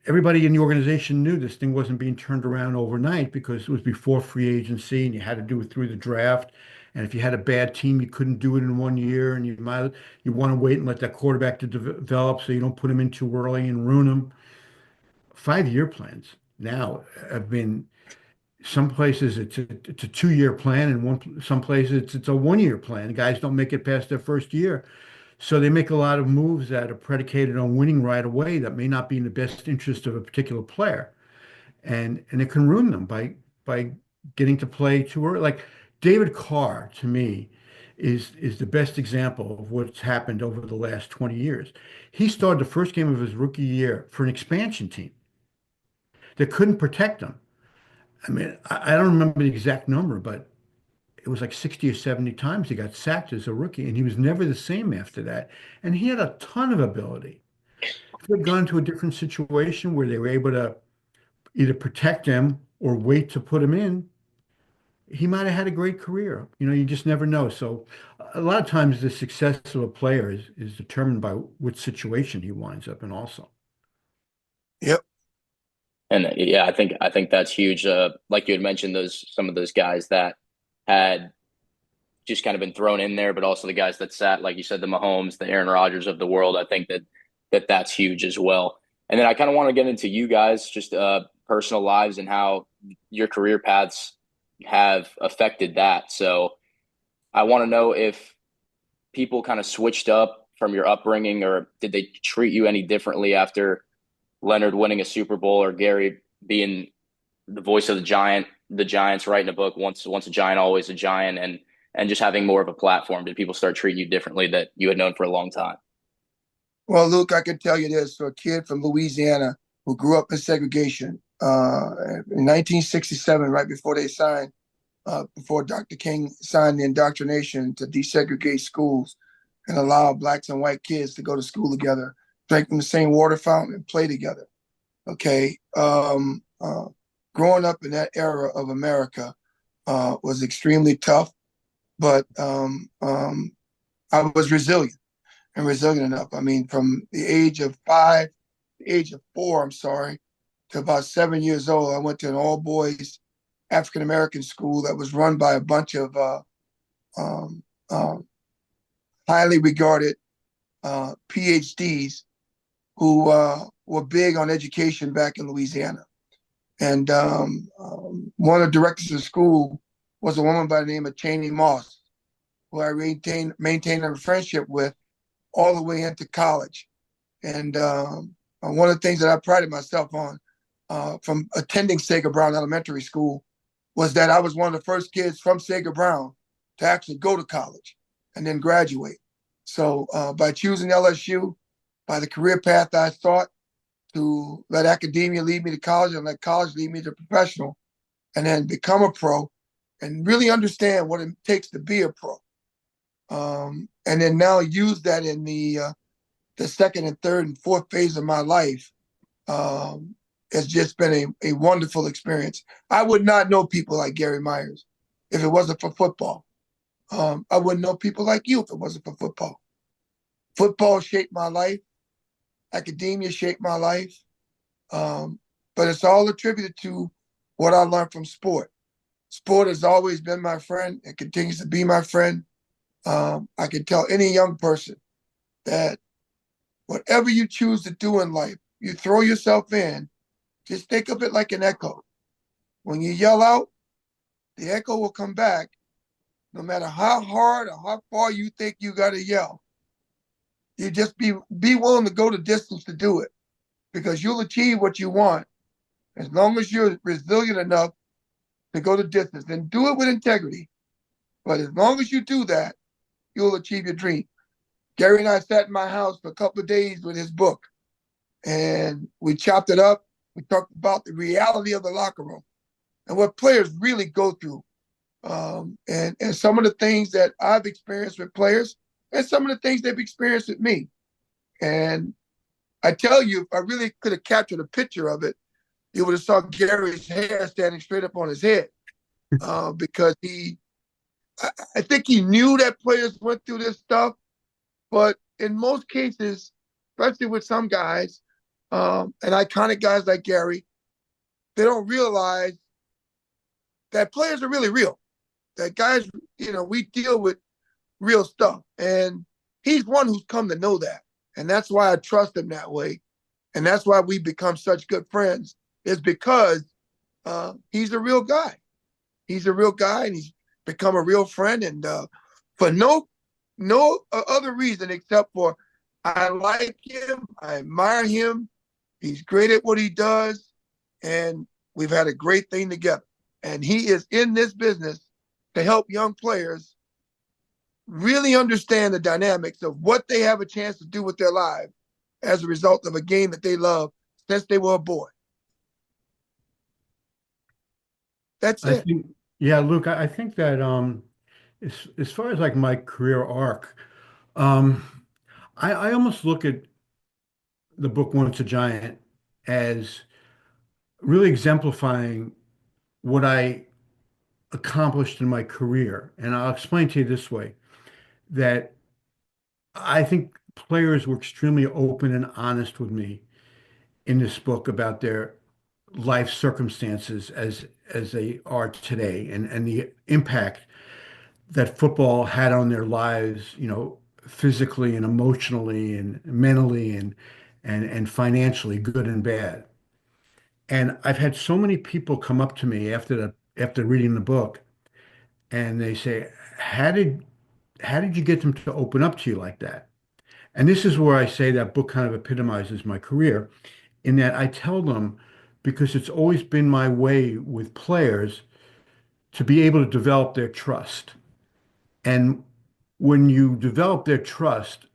everybody in the organization knew this thing wasn't being turned around overnight because it was before free agency and you had to do it through the draft. And if you had a bad team, you couldn't do it in one year, and you want to wait and let that quarterback to develop so you don't put him in too early and ruin him. 5 year plans now have been some places it's a 2 year plan, and some places it's a 1 year plan. The guys don't make it past their first year. So they make a lot of moves that are predicated on winning right away that may not be in the best interest of a particular player. And it can ruin them by getting to play too early. Like David Carr, to me, is the best example of what's happened over the last 20 years. He started the first game of his rookie year for an expansion team that couldn't protect him. I mean, I don't remember the exact number, but it was like 60 or 70 times he got sacked as a rookie, and he was never the same after that. And he had a ton of ability. If they'd gone to a different situation where they were able to either protect him or wait to put him in, he might have had a great career. You just never know. So a lot of times the success of a player is determined by which situation he winds up in also. Yep. And yeah, I think that's huge. Like you had mentioned, some of those guys that had just kind of been thrown in there, but also the guys that sat, like you said, the Mahomes, the Aaron Rodgers of the world. I think that's huge as well. And then I kind of want to get into you guys, just personal lives and how your career paths have affected that. So I want to know if people kind of switched up from your upbringing, or did they treat you any differently after Leonard winning a Super Bowl, or Gary being the voice of the Giants writing a book, once a Giant, always a Giant, and just having more of a platform? Did people start treating you differently that you had known for a long time? Well, Luke, I can tell you this: for a kid from Louisiana who grew up in segregation, in 1967, right before before Dr. King signed the indoctrination to desegregate schools and allow blacks and white kids to go to school together, drink from the same water fountain, and play together. Okay, growing up in that era of America was extremely tough, but I was resilient enough. I mean, from the age of 4, I'm sorry, to about 7 years old, I went to an all boys African American school that was run by a bunch of highly regarded PhDs who were big on education back in Louisiana. And one of the directors of the school was a woman by the name of Cheney Moss, who I maintained a friendship with all the way into college. And one of the things that I prided myself on from attending Sager Brown Elementary School was that I was one of the first kids from Sager Brown to actually go to college and then graduate. So by choosing LSU, by the career path I thought, to let academia lead me to college and let college lead me to professional, and then become a pro and really understand what it takes to be a pro. And then now use that in the second and third and fourth phase of my life. Has just been a wonderful experience. I would not know people like Gary Myers if it wasn't for football. I wouldn't know people like you if it wasn't for football. Football shaped my life. Academia shaped my life. But it's all attributed to what I learned from sport. Sport has always been my friend. It continues to be my friend. I can tell any young person that whatever you choose to do in life, you throw yourself in, just think of it like an echo. When you yell out, the echo will come back no matter how hard or how far you think you got to yell. You just be willing to go the distance to do it, because you'll achieve what you want as long as you're resilient enough to go the distance. And do it with integrity. But as long as you do that, you'll achieve your dream. Gary and I sat in my house for a couple of days with his book, and we chopped it up. We talked about the reality of the locker room and what players really go through, and some of the things that I've experienced with players and some of the things they've experienced with me. And I tell you, if I really could have captured a picture of it, you would have saw Gary's hair standing straight up on his head, because he I think he knew that players went through this stuff, but in most cases, especially with some guys, and iconic guys like Gary, they don't realize that players are really real. That guys, we deal with real stuff. And he's one who's come to know that. And that's why I trust him that way. And that's why we become such good friends, is because he's a real guy. He's a real guy, and he's become a real friend. And for no other reason except for I like him, I admire him. He's great at what he does, and we've had a great thing together. And he is in this business to help young players really understand the dynamics of what they have a chance to do with their lives as a result of a game that they love since they were a boy. That's I it. think, yeah, Luke, I think that as far as like my career arc, um, I almost look at the book Once a Giant as really exemplifying what I accomplished in my career. And I'll explain to you this way, that I think players were extremely open and honest with me in this book about their life circumstances as they are today, and the impact that football had on their lives, physically and emotionally and mentally and financially, good and bad. And I've had so many people come up to me after reading the book, and they say, how did you get them to open up to you like that? And this is where I say that book kind of epitomizes my career, in that I tell them, because it's always been my way with players to be able to develop their trust. And when you develop their trust,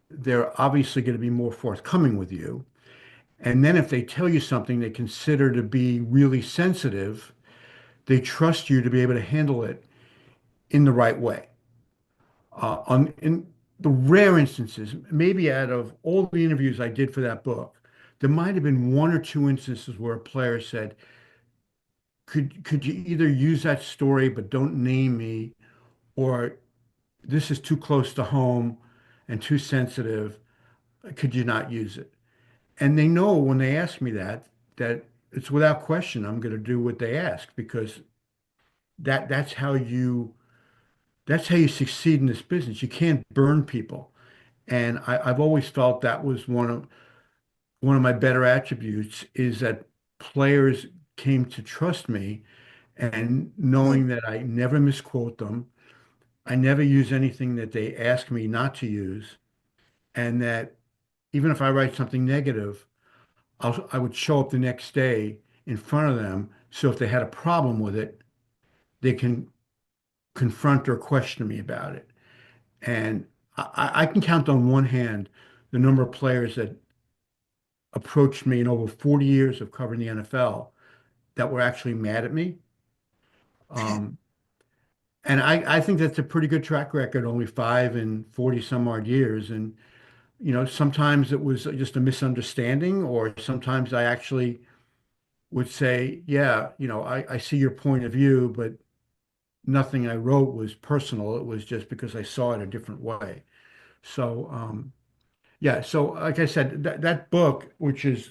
they're obviously going to be more forthcoming with you. And then if they tell you something they consider to be really sensitive, they trust you to be able to handle it in the right way. In the rare instances, maybe out of all the interviews I did for that book, there might have been one or two instances where a player said, could you either use that story but don't name me, or this is too close to home and too sensitive. Could you not use it? And they know when they ask me that it's without question I'm going to do what they ask, because that's how you succeed in this business. You can't burn people. And I've always felt that was one of my better attributes, is that players came to trust me, and Mm. knowing that I never misquote them, I never use anything that they ask me not to use, and that even if I write something negative, I would show up the next day in front of them. So if they had a problem with it, they can confront or question me about it. And I can count on one hand the number of players that approached me in over 40 years of covering the NFL that were actually mad at me. Um, and I think that's a pretty good track record, only 5 and 40 some odd years. And, sometimes it was just a misunderstanding, or sometimes I actually would say, yeah, I see your point of view, but nothing I wrote was personal. It was just because I saw it a different way. So, yeah. So, like I said, that book, which is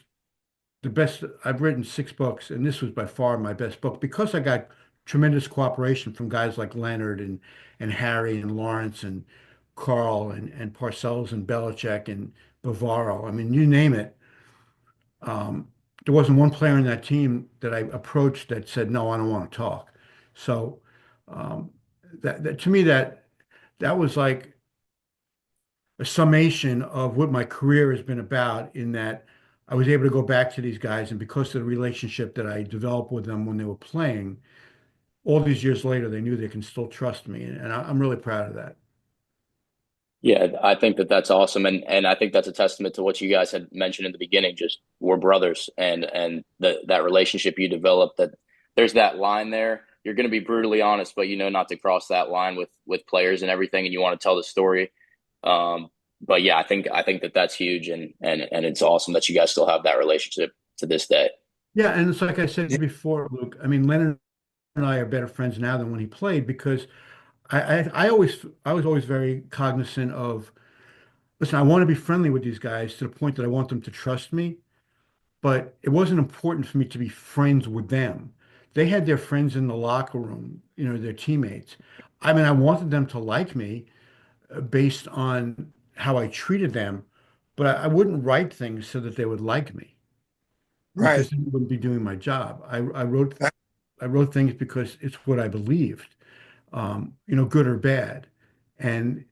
the best, I've written 6 books, and this was by far my best book, because I got tremendous cooperation from guys like Leonard and Harry and Lawrence and Carl and Parcells and Belichick and Bavaro. I mean, you name it. Um, there wasn't one player in that team that I approached that said, no, I don't want to talk. So um, that to me, that was like a summation of what my career has been about, in that I was able to go back to these guys, and because of the relationship that I developed with them when they were playing, all these years later, they knew they can still trust me, and I'm really proud of that. Yeah, I think that that's awesome, and I think that's a testament to what you guys had mentioned in the beginning. Just we're brothers, and that relationship you developed. That there's that line there. You're going to be brutally honest, but you know not to cross that line with players and everything, and you want to tell the story. Um, but yeah, I think that that's huge, and it's awesome that you guys still have that relationship to this day. Yeah, and it's like I said Yeah. before, Luke. I mean, Leonard and I are better friends now than when he played, because I was always very cognizant of, listen, I want to be friendly with these guys to the point that I want them to trust me, but it wasn't important for me to be friends with them. They had their friends in the locker room, their teammates. I mean, I wanted them to like me based on how I treated them, but I wouldn't write things so that they would like me because Right. then I wouldn't be doing my job. That- I wrote things because it's what I believed, good or bad. And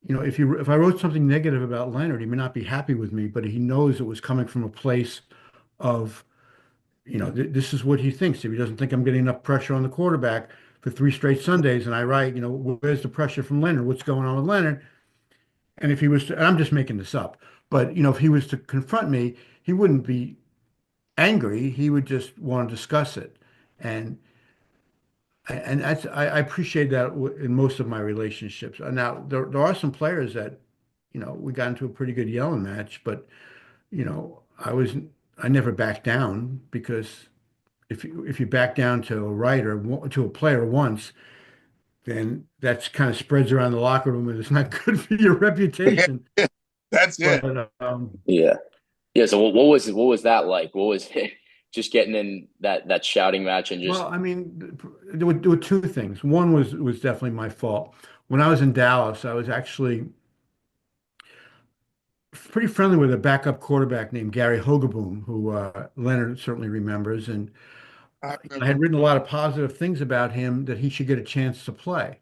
if I wrote something negative about Leonard, he may not be happy with me, but he knows it was coming from a place of, this is what he thinks. If he doesn't think I'm getting enough pressure on the quarterback for 3 straight Sundays, and I write, where's the pressure from Leonard? What's going on with Leonard? And if he was to, and I'm just making this up, but if he was to confront me, he wouldn't be angry. He would just want to discuss it. And I appreciate that in most of my relationships. Now there are some players that, we got into a pretty good yelling match, but I never backed down because if you back down to a writer to a player once, then that's kind of spreads around the locker room and it's not good for your reputation. That's it. But Yeah. Yeah. So what was that like? What was it? Just getting in that shouting match and just well, I mean, there were two things. One was definitely my fault. When I was in Dallas, I was actually pretty friendly with a backup quarterback named Gary Hogeboom, who Leonard certainly remembers. And I I had remember. written a lot of positive things about him that he should get a chance to play,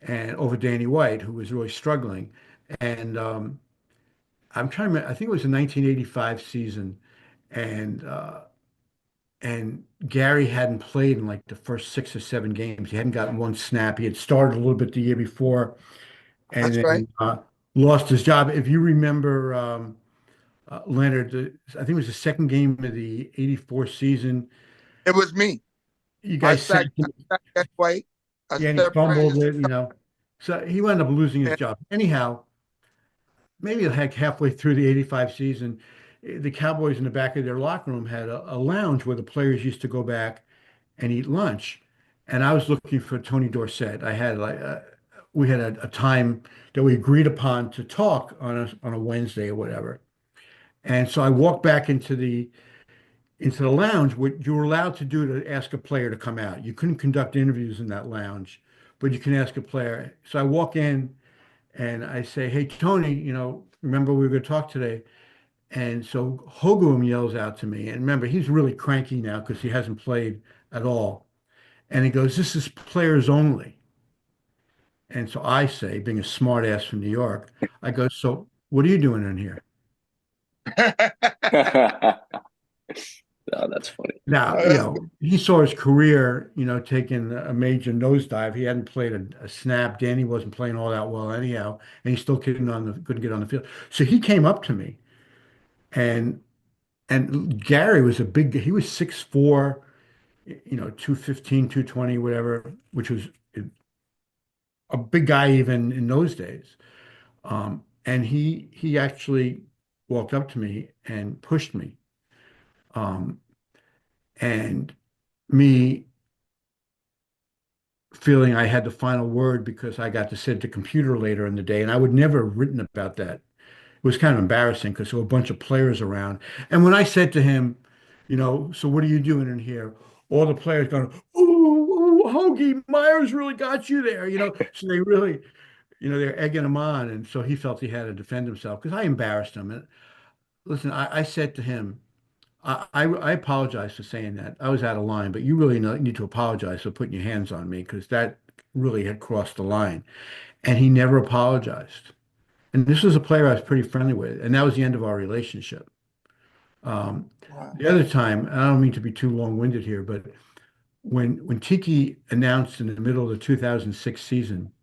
and over Danny White, who was really struggling. And I'm trying to remember, I think it was the 1985 season, and Gary hadn't played in like the first 6 or 7 games. He hadn't gotten one snap. He had started a little bit the year before, and That's right. then lost his job. If you remember, Leonard, I think it was the second game of the '84 season. It was me. You I guys sacked, sacked I him, sacked that White. I yeah, and he fumbled separated. it. So he wound up losing his And job. Anyhow, maybe like halfway through the '85 season, the Cowboys in the back of their locker room had a lounge where the players used to go back and eat lunch. And I was looking for Tony Dorsett. We had a time that we agreed upon to talk on a Wednesday or whatever. And so I walked back into the lounge, what you were allowed to do to ask a player to come out. You couldn't conduct interviews in that lounge, but you can ask a player. So I walk in and I say, "Hey, Tony, remember we were going to talk today?" And so Hogum yells out to me. And remember, he's really cranky now because he hasn't played at all. And he goes, "This is players only." And so I say, being a smart ass from New York, I go, "So what are you doing in here?" Oh, that's funny. Now, that's he saw his career, taking a major nosedive. He hadn't played a snap. Danny wasn't playing all that well anyhow, and he still couldn't get on the field. So he came up to me, and Gary was he was 6'4", 215, 220, whatever, which was a big guy even in those days. And he actually walked up to me and pushed me. Um, and me feeling I had the final word because I got to sit at the computer later in the day, and I would never have written about that. It was kind of embarrassing because there were a bunch of players around. And when I said to him, "So what are you doing in here?" All the players going, "Ooh, ooh, Hoagie, Myers really got you there," So they really, they're egging him on, and so he felt he had to defend himself because I embarrassed him. And listen, I said to him, I apologize for saying that. I was out of line, but you really need to apologize for putting your hands on me because that really had crossed the line. And he never apologized. And this was a player I was pretty friendly with, and that was the end of our relationship. Um, wow. the other time, and I don't mean to be too long-winded here, but when Tiki announced in the middle of the 2006 season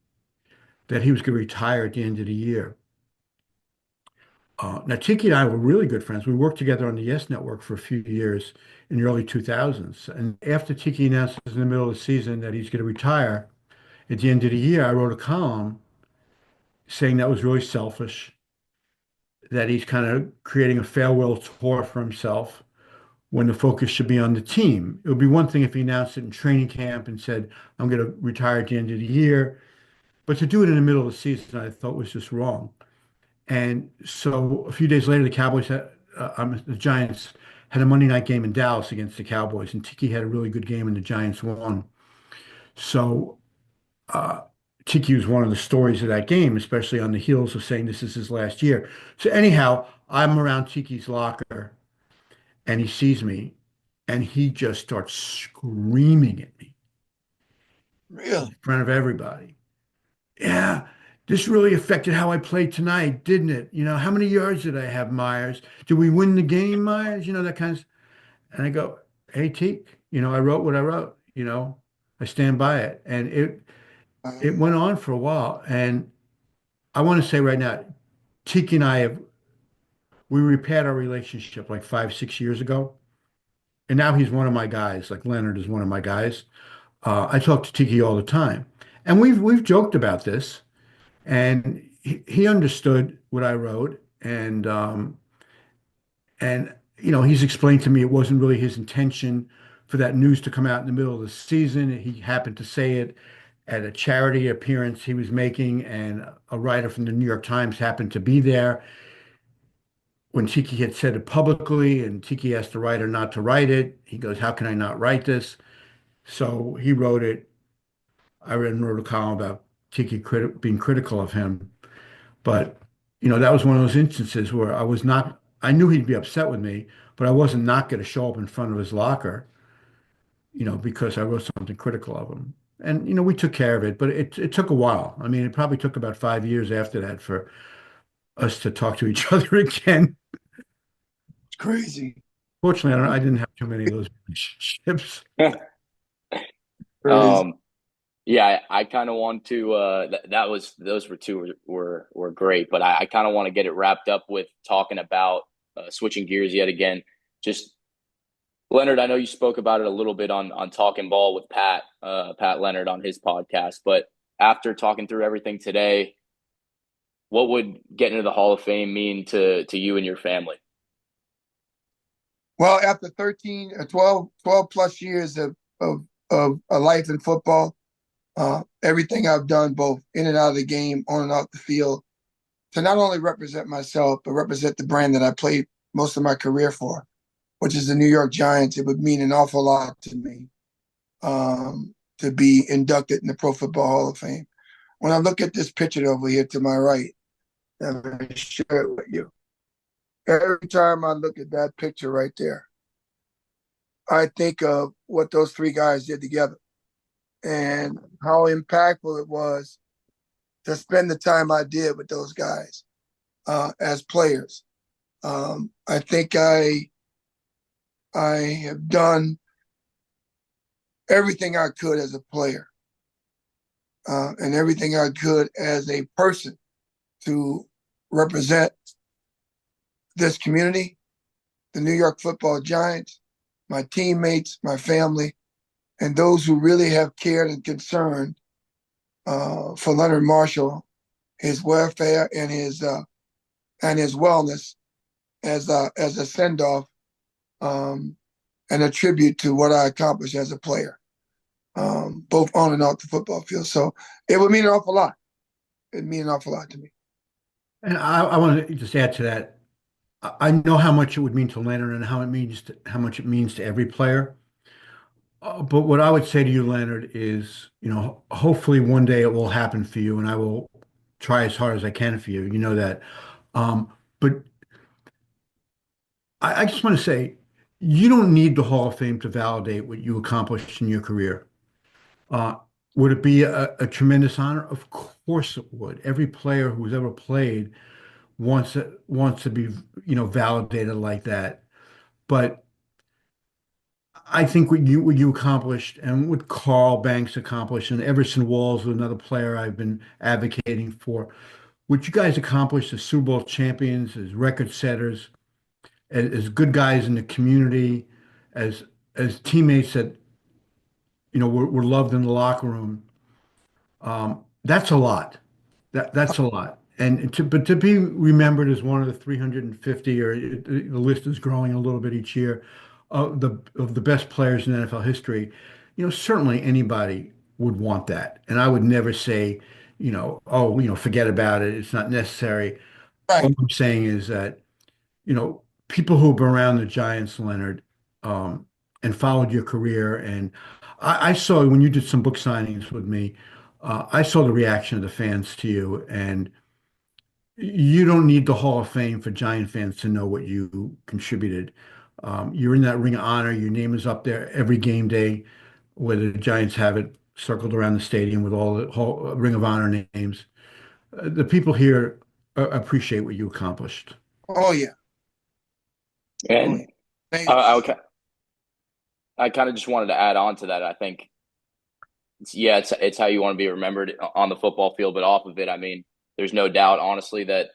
that he was going to retire at the end of the year, now, Tiki and I were really good friends. We worked together on the Yes Network for a few years in the early 2000s. And after Tiki announced in the middle of the season that he's going to retire, at the end of the year, I wrote a column saying that was really selfish, that he's kind of creating a farewell tour for himself when the focus should be on the team. It would be one thing if he announced it in training camp and said, "I'm going to retire at the end of the year." But to do it in the middle of the season, I thought was just wrong. And so a few days later, the Giants had a Monday night game in Dallas against the Cowboys, and Tiki had a really good game, and the Giants won. So uh, Tiki was one of the stories of that game, especially on the heels of saying this is his last year. So anyhow, I'm around Tiki's locker, and he sees me, and he just starts screaming at me in Really? front of everybody. Yeah, this really affected how I played tonight, didn't it? How many yards did I have, Myers? Did we win the game, Myers? That kind of. And I go, hey, Teak, I wrote what I wrote. I stand by it. And it went on for a while. And I want to say right now, Teak and I we repaired our relationship like 5, 6 years ago. And now he's one of my guys. Like Leonard is one of my guys. I talk to Tiki all the time. And we've joked about this. And he understood what I wrote, and he's explained to me it wasn't really his intention for that news to come out in the middle of the season. He happened to say it at a charity appearance he was making, and a writer from the New York Times happened to be there when Tiki had said it publicly, and Tiki asked the writer not to write it. He goes, "How can I not write this?" So he wrote it. I read and wrote a column about Tiki being critical of him. But, that was one of those instances where I knew he'd be upset with me, but I wasn't not going to show up in front of his locker, because I wrote something critical of him. And, we took care of it, but it took a while. I mean, it probably took about 5 years after that for us to talk to each other again. It's crazy. Fortunately, I didn't have too many of those relationships. Crazy. Um, yeah, I kind of want to. That was those were two were great, but I kind of want to get it wrapped up with talking about switching gears yet again. Just Leonard, I know you spoke about it a little bit on Talking Ball with Pat Leonard on his podcast, but after talking through everything today, what would getting into the Hall of Fame mean to you and your family? Well, after 13, 12 plus years of a life in football, everything I've done, both in and out of the game, on and off the field, to not only represent myself, but represent the brand that I played most of my career for, which is the New York Giants, it would mean an awful lot to me to be inducted in the Pro Football Hall of Fame. When I look at this picture over here to my right, I'm going to share it with you. Every time I look at that picture right there, I think of what those three guys did together and how impactful it was to spend the time I did with those guys as players. I think I have done everything I could as a player and everything I could as a person to represent this community, the New York Football Giants, my teammates, my family, and those who really have cared and concerned for Leonard Marshall, his welfare and his wellness as a send off and a tribute to what I accomplished as a player, both on and off the football field. So it would mean an awful lot. It'd mean an awful lot to me. And I want to just add to that. I know how much it would mean to Leonard and how much it means to every player. But what I would say to you, Leonard, is, hopefully one day it will happen for you, and I will try as hard as I can for you. You know that. But I just want to say, you don't need the Hall of Fame to validate what you accomplished in your career. Uh, would it be a tremendous honor? Of course it would. Every player who's ever played wants to be, validated like that. But I think what you accomplished and what Carl Banks accomplished and Everson Walls was another player I've been advocating for. What you guys accomplished as Super Bowl champions, as record setters, as good guys in the community, as teammates that were loved in the locker room. That's a lot. That's a lot. But to be remembered as one of the 350, or the list is growing a little bit each year, of the best players in NFL history, certainly anybody would want that. And I would never say, forget about it. It's not necessary. All Right. I'm saying is that, people who've been around the Giants, Leonard, and followed your career, and I saw when you did some book signings with me, I saw the reaction of the fans to you, and you don't need the Hall of Fame for Giant fans to know what you contributed. You're in that Ring of Honor. Your name is up there every game day, where the Giants have it circled around the stadium with all the Ring of Honor names. The people here appreciate what you accomplished. Oh yeah. Oh yeah. And Thank I, you. I kind of just wanted to add on to that. I think it's how you want to be remembered on the football field, but off of it, I mean, there's no doubt, honestly, that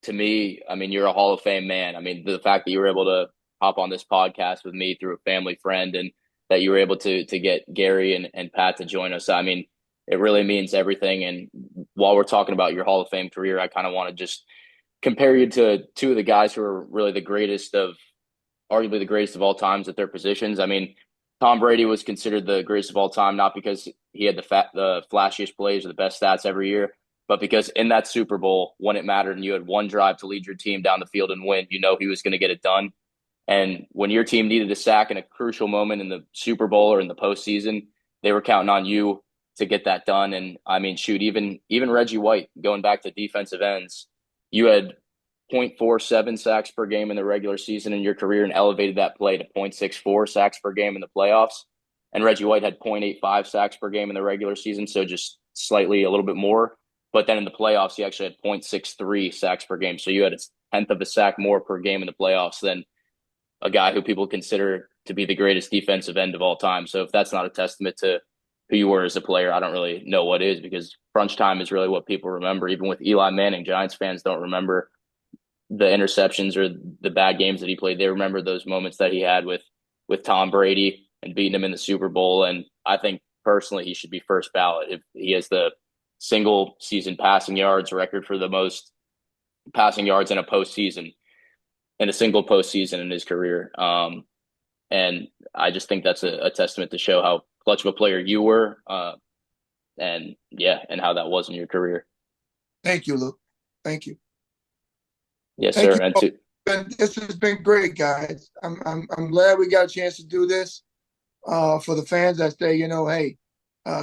to me, I mean, you're a Hall of Fame man. I mean, the fact that you were able to hop on this podcast with me through a family friend, and that you were able to get Gary and Pat to join us. I mean, it really means everything. And while we're talking about your Hall of Fame career, I kind of want to just compare you to two of the guys who are really arguably the greatest of all times at their positions. I mean, Tom Brady was considered the greatest of all time, not because he had the flashiest plays or the best stats every year, but because in that Super Bowl, when it mattered and you had one drive to lead your team down the field and win, he was going to get it done. And when your team needed a sack in a crucial moment in the Super Bowl or in the postseason, they were counting on you to get that done. And I mean, shoot, even Reggie White, going back to defensive ends, you had 0.47 sacks per game in the regular season in your career and elevated that play to 0.64 sacks per game in the playoffs. And Reggie White had 0.85 sacks per game in the regular season, so just slightly a little bit more. But then in the playoffs, he actually had 0.63 sacks per game. So you had a tenth of a sack more per game in the playoffs than a guy who people consider to be the greatest defensive end of all time. So if that's not a testament to who you were as a player, I don't really know what is, because crunch time is really what people remember. Even with Eli Manning, Giants fans don't remember the interceptions or the bad games that he played. They remember those moments that he had with Tom Brady and beating him in the Super Bowl. And I think personally he should be first ballot. If he has the single season passing yards record for the most passing yards in a single postseason in his career. And I just think that's a testament to show how clutch of a player you were. And how that was in your career. Thank you, Luke. Thank you. Yes, Thank sir. you. And This has been great, guys. I'm glad we got a chance to do this. For the fans, I say, hey,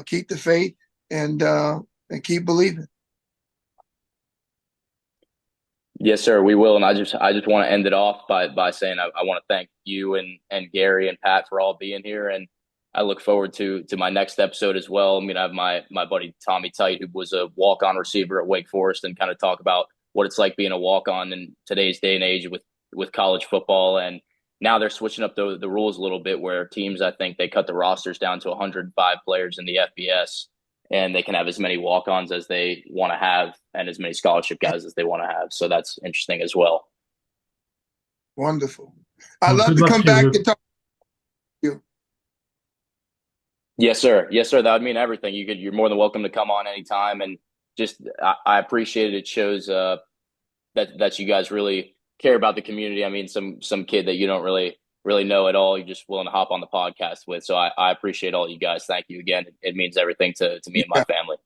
keep the faith and keep believing. yes, sir, we will. And I just want to end it off by saying I want to thank you and Gary and Pat for all being here. And I look forward to my next episode as well. I'm going to have my buddy Tommy Tite, who was a walk-on receiver at Wake Forest, and kind of talk about what it's like being a walk-on in today's day and age with college football. And now they're switching up the rules a little bit, where teams, I think they cut the rosters down to 105 players in the FBS, and they can have as many walk-ons as they want to have and as many scholarship guys as they want to have. So that's interesting as well. Wonderful. I'd Well, love good to luck come to you, back Luke. and talk to you. Yes, sir. Yes, sir. That would mean everything. You're more than welcome to come on anytime. And just, I appreciate it. It shows that you guys really care about the community. I mean, some kid that you don't really know at all, you're just willing to hop on the podcast with. So I appreciate all you guys. Thank you again. It means everything to me and my Yeah. family.